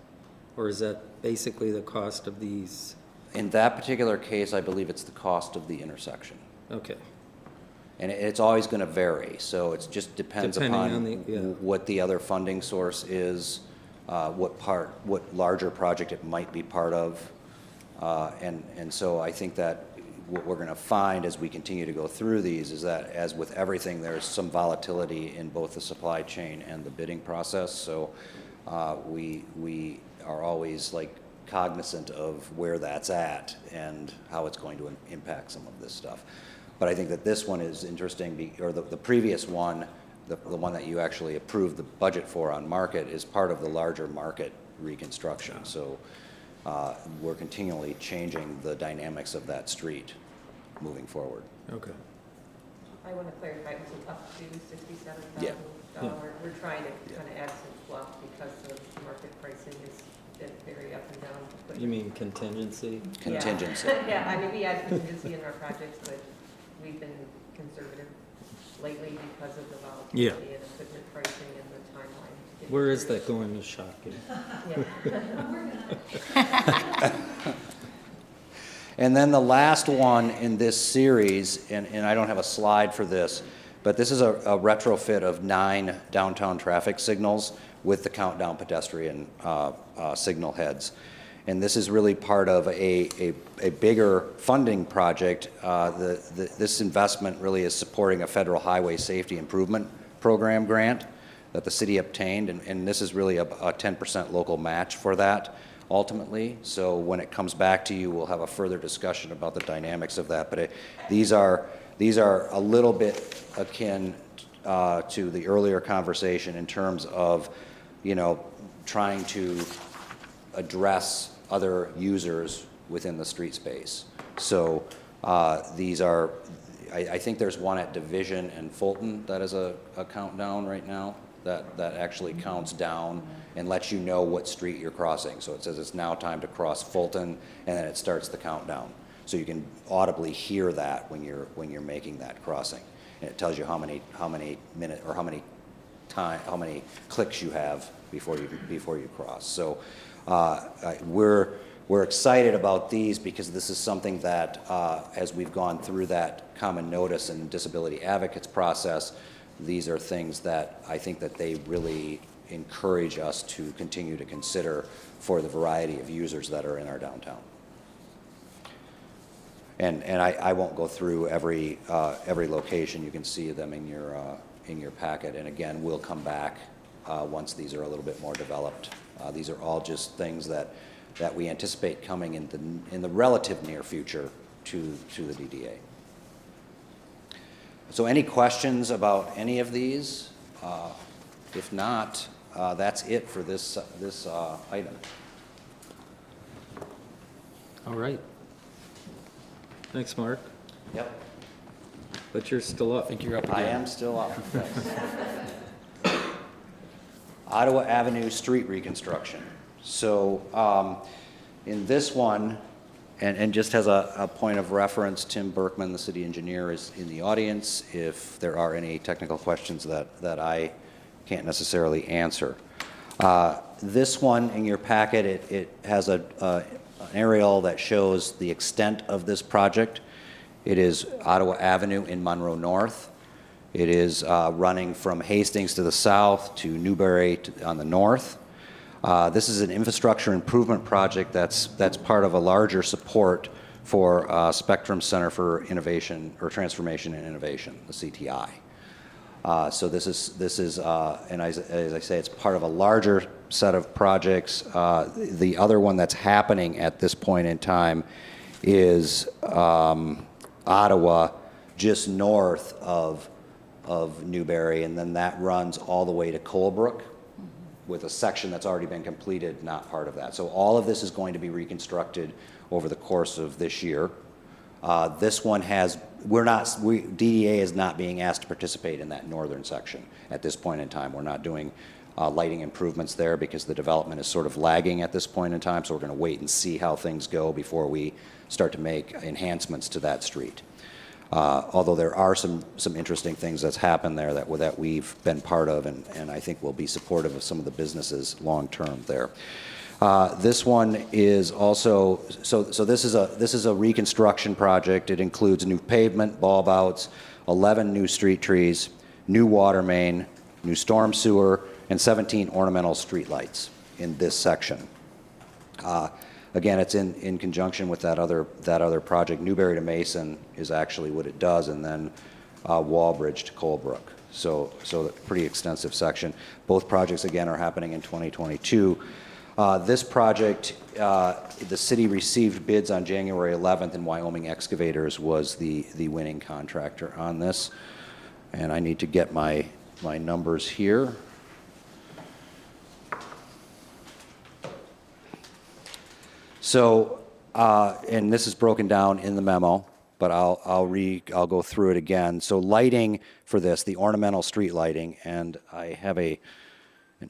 Or is that basically the cost of these? in that particular case, I believe it's the cost of the intersection. Okay. And it's always going to vary, so it just depends upon what the other funding source is, what larger project it might be part of. And so I think that what we're going to find as we continue to go through these is that, as with everything, there's some volatility in both the supply chain and the bidding process. So we are always like cognizant of where that's at and how it's going to impact some of this stuff. But I think that this one is interesting, or the previous one, the one that you actually approved the budget for on market, is part of the larger market reconstruction. So we're continually changing the dynamics of that street moving forward. Okay. I want to clarify, it was up to $67,000. Yeah. We're trying to kind of add some fluff because the market pricing is very up and down. You mean contingency? Contingency. Yeah, I mean, we add contingency in our projects, but we've been conservative lately because of the volatility and equipment pricing and the timeline. Where is that going to shock you? And then the last one in this series, and I don't have a slide for this, but this is a retrofit of 9 downtown traffic signals with the countdown pedestrian signal heads. And this is really part of a bigger funding project. This investment really is supporting a federal highway safety improvement program grant that the city obtained, and this is really a 10% local match for that ultimately. So when it comes back to you, we'll have a further discussion about the dynamics of that. But these are a little bit akin to the earlier conversation in terms of, trying to address other users within the street space. So these are, I think there's one at Division and Fulton that is a countdown right now that actually counts down and lets you know what street you're crossing. So it says it's now time to cross Fulton, and then it starts the countdown. So you can audibly hear that when you're making that crossing. and it tells you how many minute or how many clicks you have before you cross. So we're excited about these because this is something that, as we've gone through that common notice and disability advocates process, these are things that I think that they really encourage us to continue to consider for the variety of users that are in our downtown. And I won't go through every location. You can see them in your packet. And again, we'll come back once these are a little bit more developed. These are all just things that we anticipate coming in the relative near future to the DDA. So any questions about any of these? If not, that's it for this item. All right. Thanks, Mark. Yep. But you're still up. I think you're up again. I am still up. Ottawa Avenue street reconstruction. So in this one, and just as a point of reference, Tim Berkman, the city engineer, is in the audience if there are any technical questions that I can't necessarily answer. This one in your packet, it has an aerial that shows the extent of this project. It is Ottawa Avenue in Monroe North. It is running from Hastings to the south to Newbury on the north. This is an infrastructure improvement project that's part of a larger support for Spectrum Center for Innovation or Transformation and Innovation, the CTI. So this is and as I say, it's part of a larger set of projects. The other one that's happening at this point in time is Ottawa, just north of Newbury, and then that runs all the way to Colebrook, with a section that's already been completed, not part of that. So all of this is going to be reconstructed over the course of this year. This one DDA is not being asked to participate in that northern section at this point in time. We're not doing lighting improvements there because the development is sort of lagging at this point in time, so we're going to wait and see how things go before we start to make enhancements to that street. Although there are some interesting things that's happened there that we've been part of, and I think will be supportive of some of the businesses long term there. This one is also this is a reconstruction project. It includes new pavement, bulb outs, 11 new street trees, new water main, new storm sewer, and 17 ornamental street lights in this section. Again, it's in conjunction with that other project. Newbury to Mason is actually what it does, and then Walbridge to Colebrook. So a pretty extensive section. Both projects, again, are happening in 2022. This project, the city received bids on January 11th, and Wyoming Excavators was the winning contractor on this. And I need to get my numbers here. So, and this is broken down in the memo, but I'll go through it again. So lighting for this, the ornamental street lighting, and I have an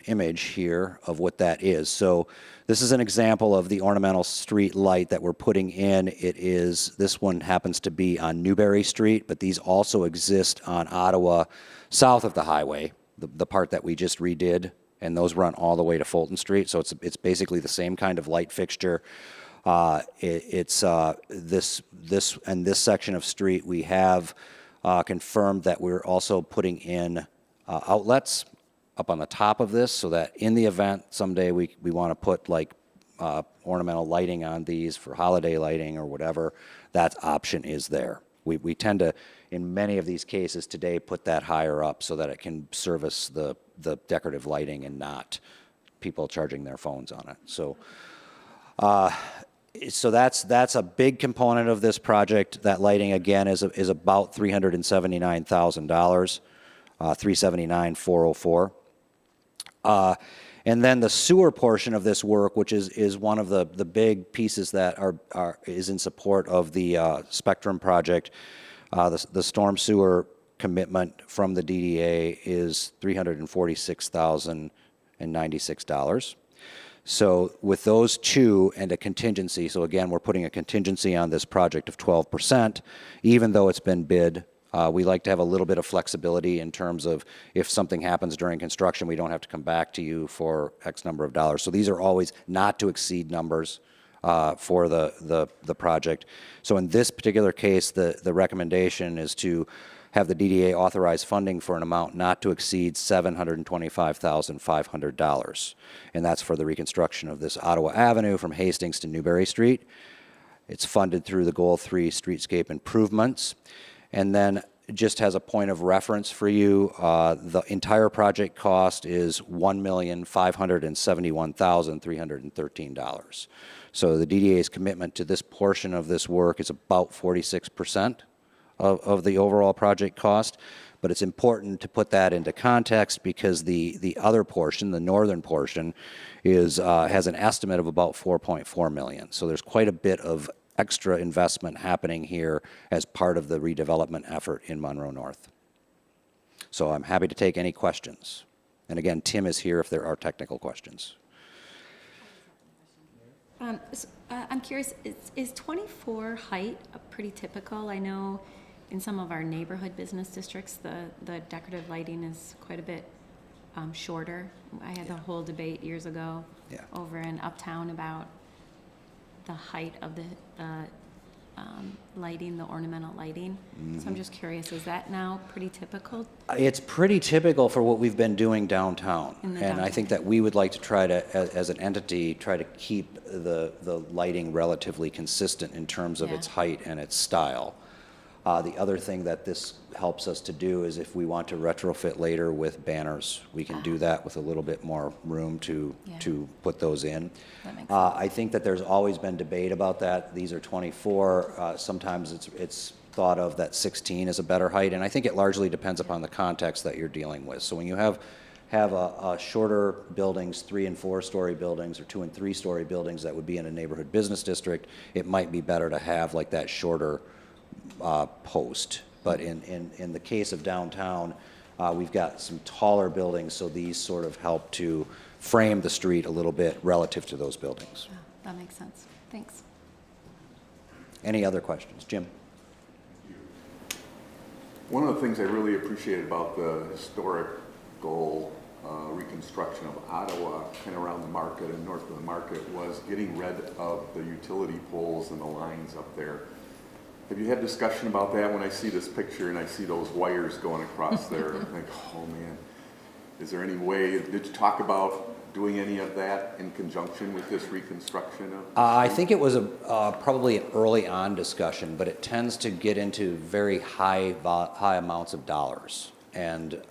image here of what that is. So this is an example of the ornamental street light that we're putting in. This one happens to be on Newbury Street, but these also exist on Ottawa south of the highway, the part that we just redid, and those run all the way to Fulton Street. So it's basically the same kind of light fixture. This section of street, we have confirmed that we're also putting in outlets up on the top of this, so that in the event someday we want to put like ornamental lighting on these for holiday lighting or whatever, that option is there. We tend to, in many of these cases today, put that higher up so that it can service the decorative lighting and not people charging their phones on it. So that's a big component of this project. That lighting, again, is about $379,000, $379,404. And then the sewer portion of this work, which is one of the big pieces that is in support of the Spectrum project. The storm sewer commitment from the DDA is $346,096. So with those two and a contingency, so again, we're putting a contingency on this project of 12%, even though it's been bid We like to have a little bit of flexibility in terms of if something happens during construction, we don't have to come back to you for X number of dollars. So these are always not to exceed numbers for the project. So in this particular case, the recommendation is to have the DDA authorize funding for an amount not to exceed $725,500. And that's for the reconstruction of this Ottawa Avenue from Hastings to Newberry Street. It's funded through the Goal 3 streetscape improvements. And then just as a point of reference for you, the entire project cost is $1,571,313. So the DDA's commitment to this portion of this work is about 46% of the overall project cost. But it's important to put that into context because the other portion, the northern portion, has an estimate of about $4.4 million. So there's quite a bit of extra investment happening here as part of the redevelopment effort in Monroe North. So I'm happy to take any questions. And again, Tim is here if there are technical questions. I'm curious, is 24 height pretty typical? I know in some of our neighborhood business districts, the decorative lighting is quite a bit shorter. I had the whole debate years ago over in Uptown about the height of the lighting, the ornamental lighting. So I'm just curious, is that now pretty typical? It's pretty typical for what we've been doing downtown. And I think that we would like to try to, as an entity, try to keep the lighting relatively consistent in terms of its height and its style. The other thing that this helps us to do is if we want to retrofit later with banners, we can do that with a little bit more room to put those in. That makes sense. I think that there's always been debate about that. These are 24. Sometimes it's thought of that 16 is a better height, and I think it largely depends upon the context that you're dealing with. So when you have a shorter buildings, 3- and 4-story buildings, or 2- and 3-story buildings that would be in a neighborhood business district, it might be better to have like that shorter post. But in the case of downtown, we've got some taller buildings, so these sort of help to frame the street a little bit relative to those buildings. Yeah, that makes sense. Thanks. Any other questions? Jim? One of the things I really appreciated about the historical reconstruction of Ottawa, kind of around the market and north of the market, was getting rid of the utility poles and the lines up there. Have you had discussion about that? When I see this picture and I see those wires going across there, I'm like, oh man, is there any way, did you talk about doing any of that in conjunction with this reconstruction of? I think it was probably an early on discussion, but it tends to get into very high amounts of dollars. And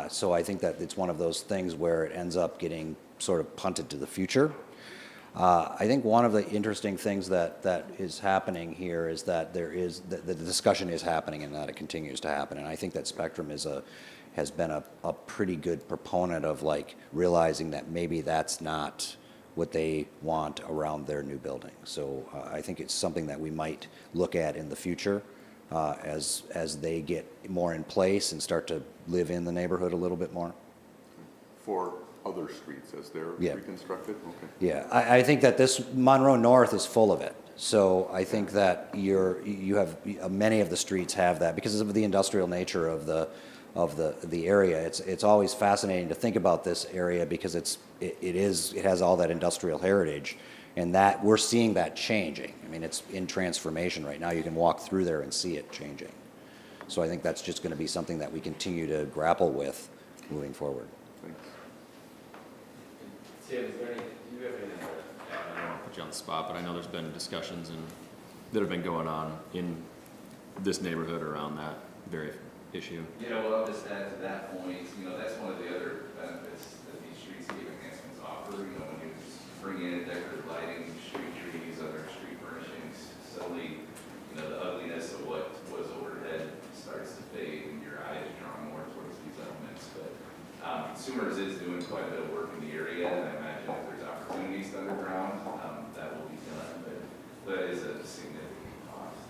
so I think that it's one of those things where it ends up getting sort of punted to the future. I think one of the interesting things that is happening here is that the discussion is happening and that it continues to happen. And I think that Spectrum has been a pretty good proponent of like realizing that maybe that's not what they want around their new building. So I think it's something that we might look at in the future as they get more in place and start to live in the neighborhood a little bit more. For other streets as they're reconstructed? Okay. Yeah, I think that this Monroe North is full of it. So I think that you have many of the streets have that because of the industrial nature of the area. It's always fascinating to think about this area because it has all that industrial heritage, and that we're seeing that changing. I mean, it's in transformation right now. You can walk through there and see it changing. So I think that's just going to be something that we continue to grapple with moving forward. Thanks. Sam, is there any, do you have anything to add? I don't want to put you on the spot, but I know there's been discussions that have been going on in this neighborhood around that very issue. Yeah, well, I'll just add to that point, that's one of the other benefits that these streetscape enhancements offer. When you bring in decorative lighting, street trees, other street furnishings, suddenly, the ugliness of what was overhead starts to fade and your eye is drawn more towards these elements. But Consumers is doing quite a bit of work in the area, and I imagine if there's opportunities underground, that will be done, but that is a significant cost.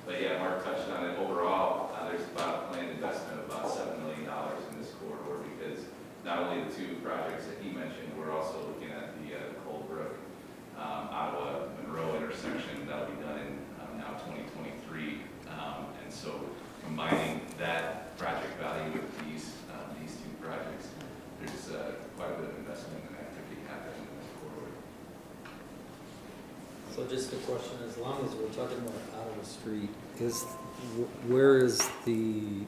But yeah, Mark touched on it. Overall, there's about a planned investment of about $7 million in this corridor because not only the two projects that he mentioned, we're also looking at the Coldbrook, Ottawa, Monroe intersection that'll be done in now 2023. And so combined just a question, as long as we're talking about Ottawa Street, where is the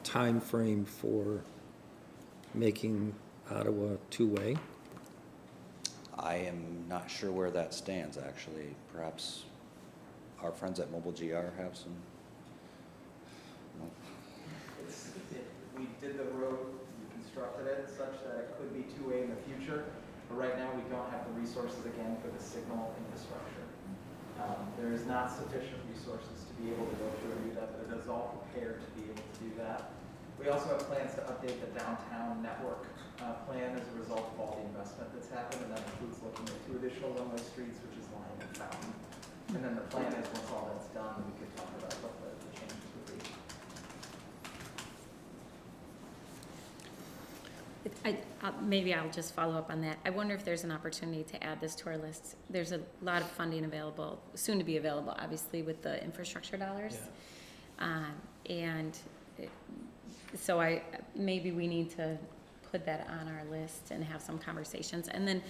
time frame for making Ottawa two-way? I am not sure where that stands, actually. Perhaps our friends at Mobile GR have some. We did the road, we constructed it such that it could be two-way in the future, but right now we don't have the resources again for the signal infrastructure. There is not sufficient resources to be able to go through and do that, but it is all prepared to be able to do that. We also have plans to update the downtown network plan as a result of all the investment that's happened, and that includes looking at 2 additional one-way streets, which is Lime and Fountain. And then the plan is, once all that's done, we could talk about what the changes would be. Maybe I'll just follow up on that. I wonder if there's an opportunity to add this to our list. There's a lot of funding available, soon to be available, obviously, with the infrastructure dollars. So maybe we need to put that on our list and have some conversations. And then,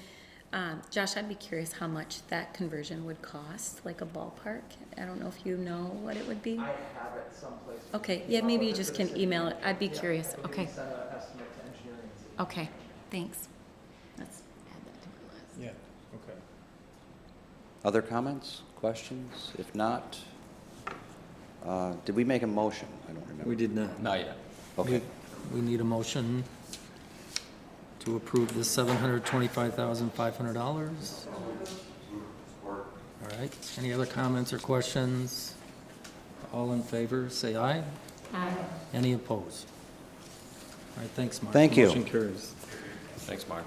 Josh, I'd be curious how much that conversion would cost, like a ballpark. I don't know if you know what it would be. I have it someplace. Okay, yeah, maybe you just can email it. I'd be curious. Okay. Send an estimate to engineering. Okay, thanks. Let's add that to our list. Yeah, okay. Other comments, questions? If not, did we make a motion? I don't remember. We did not. Not yet. Okay. We need a motion to approve the $725,500. All right, any other comments or questions? All in favor, say aye. Aye. Any opposed? All right, thanks, Mark. Thank you. Motion carries. Thanks, Mark.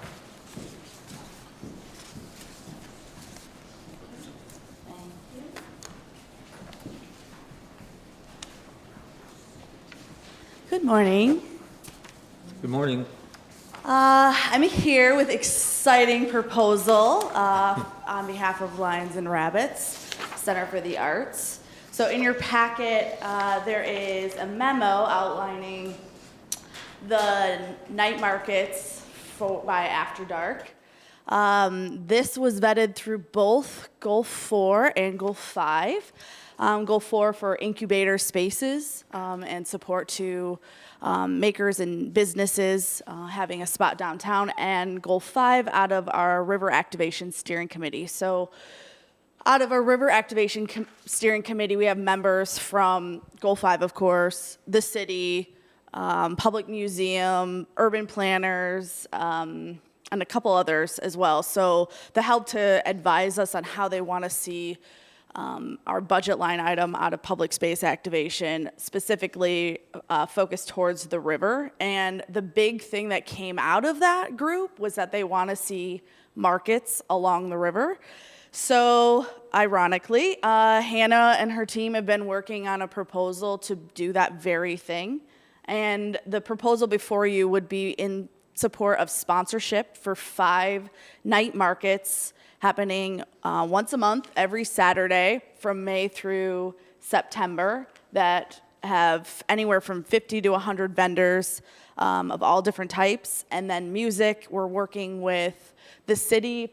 Good morning. Good morning. I'm here with exciting proposal on behalf of Lions and Rabbits Center for the Arts. So in your packet, there is a memo outlining the night markets by After Dark. This was vetted through both Goal 4 and Goal 5. Goal 4 for incubator spaces and support to makers and businesses having a spot downtown, and Goal 5 out of our River Activation Steering Committee. So out of our River Activation Steering Committee, we have members from Goal 5, of course, the city, Public Museum, urban planners, and a couple others as well. So they help to advise us on how they want to see our budget line item out of public space activation, specifically focused towards the river. And the big thing that came out of that group was that they want to see markets along the river. So ironically, Hannah and her team have been working on a proposal to do that very thing. And the proposal before you would be in support of sponsorship for 5 night markets happening once a month, every Saturday from May through September, that have anywhere from 50 to 100 vendors of all different types. And then music, we're working with the city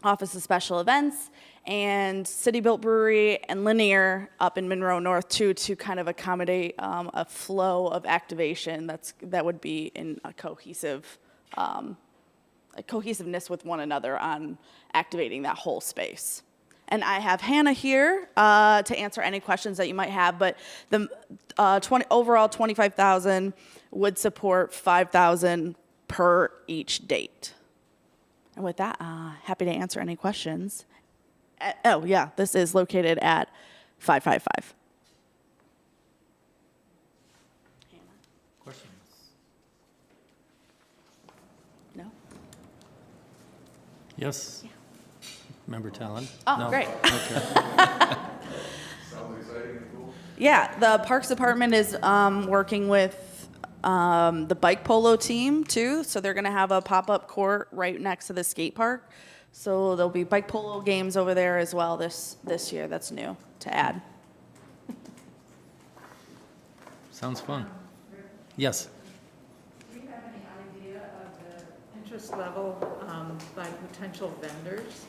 Office of Special Events and City Built Brewery and Linear up in Monroe North too, to kind of accommodate a flow of activation that would be in a cohesiveness with one another on activating that whole space. And I have Hannah here to answer any questions that you might have, but the overall 25,000 would support 5,000 per each date. And with that, happy to answer any questions. Oh yeah, this is located at 555. Questions? No? Yes? Yeah. Member Talon? Oh, no? great. Okay. Sounds exciting and cool. Yeah, the Parks Department is working with the bike polo team too. So they're gonna have a pop-up court right next to the skate park. So there'll be bike polo games over there as well this year. That's new to add. Sounds fun. Yes? Do we have any idea of the interest level by potential vendors?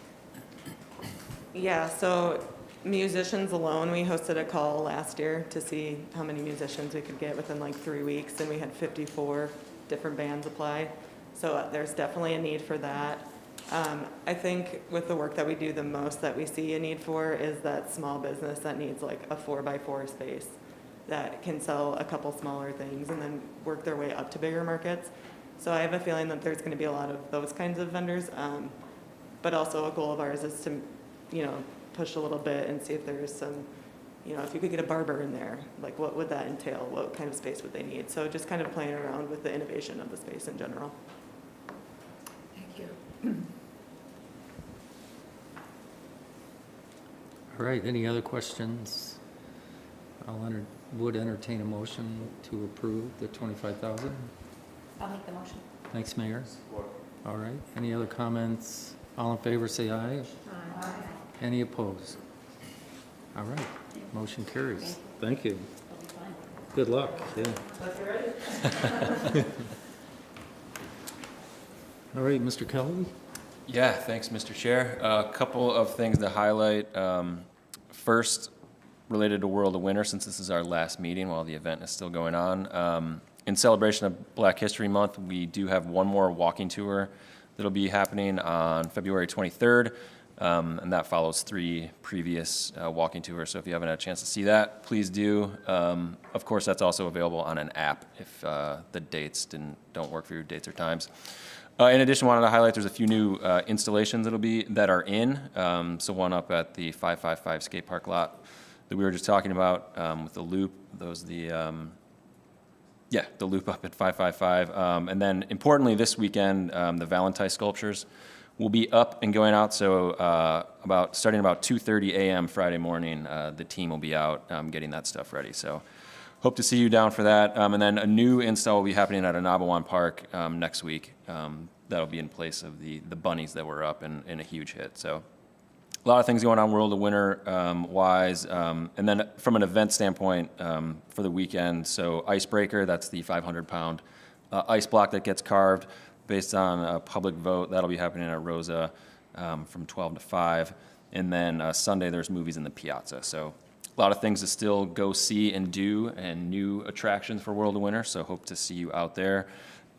Yeah, so musicians alone, we hosted a call last year to see how many musicians we could get within like 3 weeks, and we had 54 different bands apply. So there's definitely a need for that. I think with the work that we do, the most that we see a need for is that small business that needs like a 4x4 space that can sell a couple smaller things and then work their way up to bigger markets. So I have a feeling that there's going to be a lot of those kinds of vendors. But also a goal of ours is to, push a little bit and see if there's some, if you could get a barber in there, like what would that entail? What kind of space would they need? So just kind of playing around with the innovation of the space in general. Thank you. All right, any other questions? Would entertain a motion to approve the 25,000. I'll make the motion. Thanks, Mayor. All right, any other comments? All in favor, say aye. Aye. Any opposed? All right, motion carries. Thank you. Good luck, yeah. All right, Mr. Kelly? Yeah, thanks, Mr. Chair. A couple of things to highlight. First, related to World of Winter, since this is our last meeting while the event is still going on. In celebration of Black History Month, we do have one more walking tour that'll be happening on February 23rd, and that follows 3 previous walking tours. So if you haven't had a chance to see that, please do. Of course, that's also available on an app if the dates don't work for your dates or times. In addition, wanted to highlight there's a few new installations that are in. So one up at the 555 skate park lot that we were just talking about with the loop. The loop up at 555. And then importantly, this weekend, the Valentine sculptures will be up and going out. So starting about 2:30 a.m. Friday morning, the team will be out getting that stuff ready. So hope to see you down for that. And then a new install will be happening at Anabawan Park next week. That'll be in place of the bunnies that were up in a huge hit. So a lot of things going on World of Winter wise. And then from an event standpoint for the weekend, so Icebreaker, that's the 500-pound ice block that gets carved based on a public vote. That'll be happening at Rosa from 12 to 5. And then Sunday, there's movies in the Piazza. So a lot of things to still go see and do, and new attractions for World of Winter. So hope to see you out there.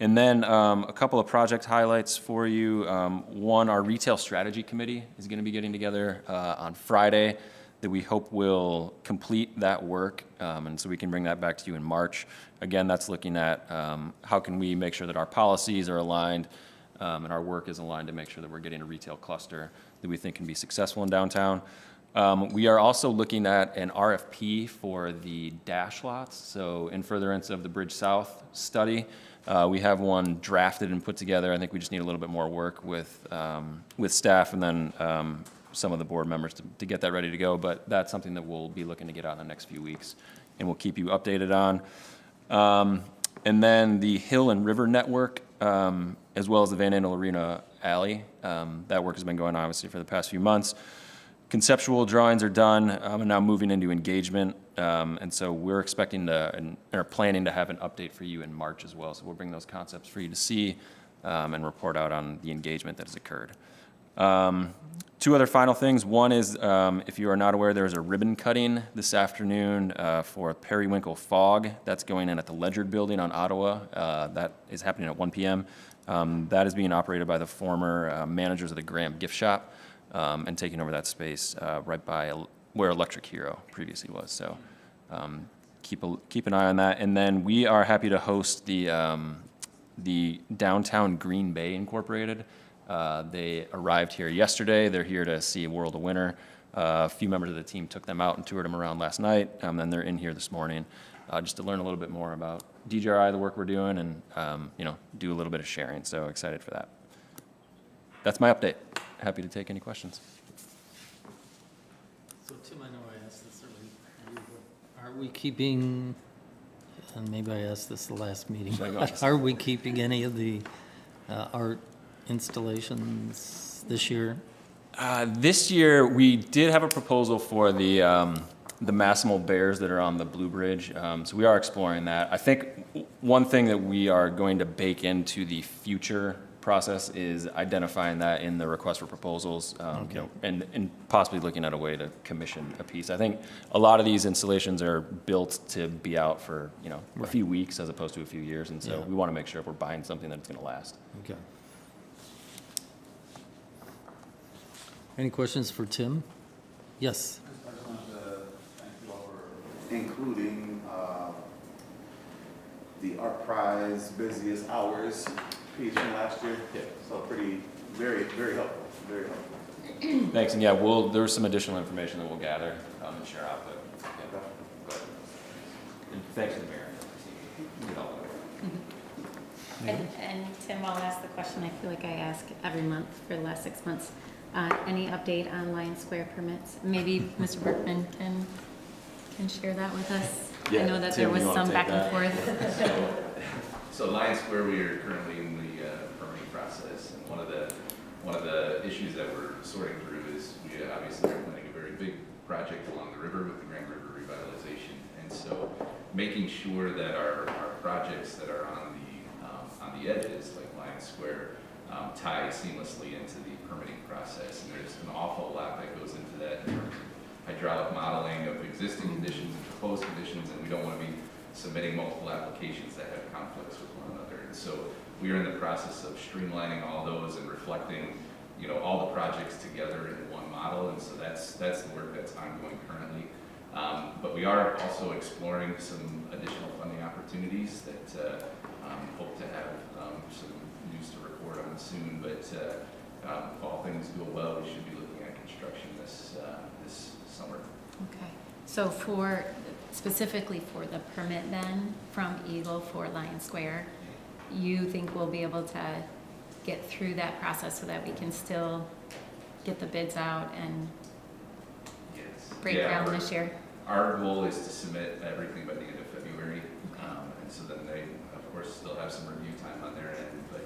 And then a couple of project highlights for you. One, our retail strategy committee is going to be getting together on Friday that we hope will complete that work. And so we can bring that back to you in March. Again, that's looking at how can we make sure that our policies are aligned and our work is aligned to make sure that we're getting a retail cluster that we think can be successful in downtown. We are also looking at an RFP for the dash lots. So in furtherance of the Bridge South study, we have one drafted and put together. I think we just need a little bit more work with staff and then some of the board members to get that ready to go. But that's something that we'll be looking to get out in the next few weeks, and we'll keep you updated on. And then the Hill and River Network, as well as the Van Andel Arena Alley. That work has been going on, obviously, for the past few months. Conceptual drawings are done, and now moving into engagement. And so we're expecting and are planning to have an update for you in March as well. So we'll bring those concepts for you to see and report out on the engagement that has occurred. 2 other final things. One is, if you are not aware, there's a ribbon cutting this afternoon for Periwinkle Fog. That's going in at the Ledger Building on Ottawa. That is happening at 1 p.m. That is being operated by the former managers of the Graham Gift Shop. And taking over that space right by where Electric Hero previously was. So keep an eye on that. And then we are happy to host the Downtown Green Bay Incorporated. They arrived here yesterday. They're here to see World of Winter. A few members of the team took them out and toured them around last night. And they're in here this morning just to learn a little bit more about DGRI, the work we're doing, and do a little bit of sharing. So excited for that. That's my update. Happy to take any questions. So Tim, I know I asked this earlier. Are we keeping, and maybe I asked this the last meeting, are we keeping any of the art installations this year? This year, we did have a proposal for the Massimo Bears that are on the Blue Bridge. So we are exploring that. I think one thing that we are going to bake into the future process is identifying that in the request for proposals, you know, and possibly looking at a way to commission a piece. I think a lot of these installations are built to be out for, you know, a few weeks as opposed to a few years, and so we want to make sure if we're buying something that it's going to last. Okay. Any questions for Tim? Yes. I just wanted to thank you all for including the Art Prize busiest hours piece from last year. Yeah. So very helpful, very helpful. Thanks, and yeah, there's some additional information that we'll gather and share out, but yeah. And thanks to the mayor. Get all of it. And Tim, I'll ask the question I feel like I ask every month for the last 6 months. Any update on Lion Square permits? Maybe Mr. Berkman can share that with us. Yeah, I know that Tim, there was you wanna some take back and that? forth. So Lion Square, we are currently in the permitting process, and one of the issues that we're sorting through is we obviously are planning a very big project along the river with the Grand River revitalization, and so making sure that our projects that are on the edges, like Lion Square, tie seamlessly into the permitting process, and there's an awful lot that goes into that in terms of hydraulic modeling of existing conditions and proposed conditions, and we don't want to be submitting multiple applications that have conflicts with one another. And so we are in the process of streamlining all those and reflecting, you know, all the projects together in one model, and so that's the work that's ongoing currently. But we are also exploring some additional funding opportunities that hope to have some news to report on soon. But if all things go well, we should be looking at construction this summer. Okay. So specifically for the permit then from Eagle for Lion Square, you think we'll be able to get through that process so that we can still get the bids out and break ground this year? Our goal is to submit everything by the end of February, and so then they, of course, still have some review time on their end. But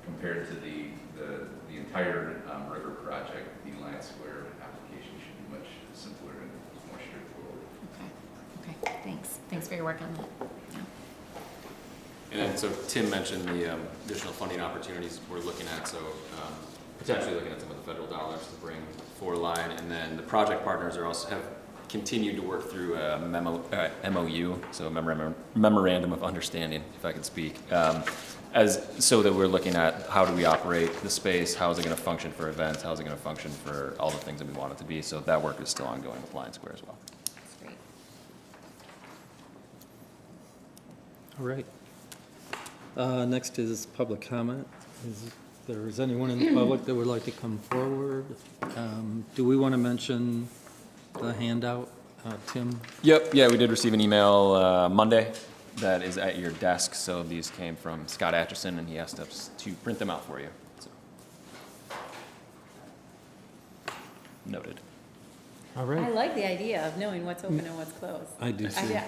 compared to the entire river project, the Lion Square application should be much simpler and more straightforward. Okay, thanks. Thanks for your work on that. And then, so Tim mentioned the additional funding opportunities we're looking at, so potentially looking at some of the federal dollars to bring for Lion, and then the project partners have continued to work through a MOU, so a memorandum of understanding, if I could speak, so that we're looking at how do we operate the space, how is it going to function for events, how is it going to function for all the things that we want it to be. So that work is still ongoing with Lion Square as well. That's great. All right. Next is public comment. Is there anyone in the public that would like to come forward? Do we want to mention the handout, Tim? Yep, yeah, we did receive an email Monday that is at your desk. So these came from Scott Atchison, and he asked us to print them out for you. So. Noted. All right. I like the idea of knowing what's open and what's closed. I do too.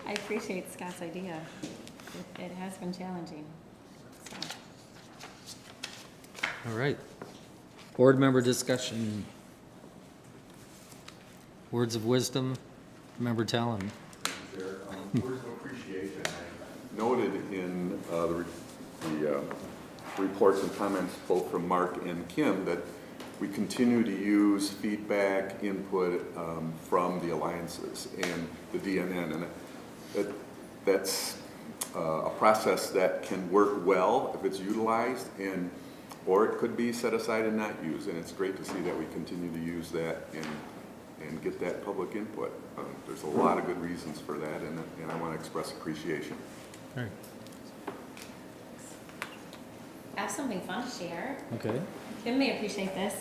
I appreciate Scott's idea. It has been challenging. So. All right. Board member discussion. Words of wisdom, Member Talon. Words of appreciation. I noted in the reports and comments both from Mark and Kim that we continue to use feedback, input from the alliances and the DNN, and that's a process that can work well if it's utilized, or it could be set aside and not used. And it's great to see that we continue to use that and get that public input. There's a lot of good reasons for that, and I want to express appreciation. All right. I have something fun to share. Okay. Kim may appreciate this.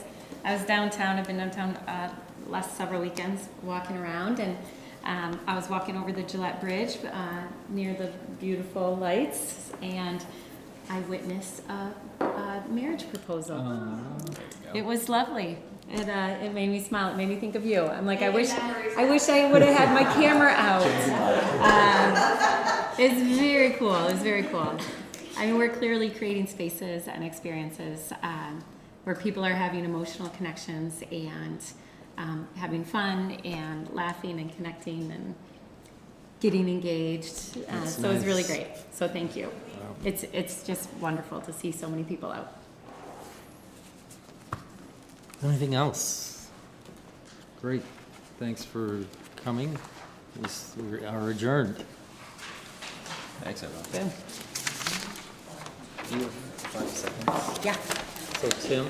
I was downtown. I've been downtown last several weekends walking around, and I was walking over the Gillette Bridge near the beautiful lights, and I witnessed a marriage proposal. It was lovely. It made me smile. It made me think of you. I'm like, I wish I would have had my camera out. It's very cool. It's very cool. I mean, we're clearly creating spaces and experiences where people are having emotional connections and having fun and laughing and connecting, and getting engaged. That's So it was really nice. great. So thank you. It's just wonderful to see so many people out. Anything else? Great. Thanks for coming. We are adjourned. Thanks, everyone. Okay. You have 5 seconds. Yeah. So Tim?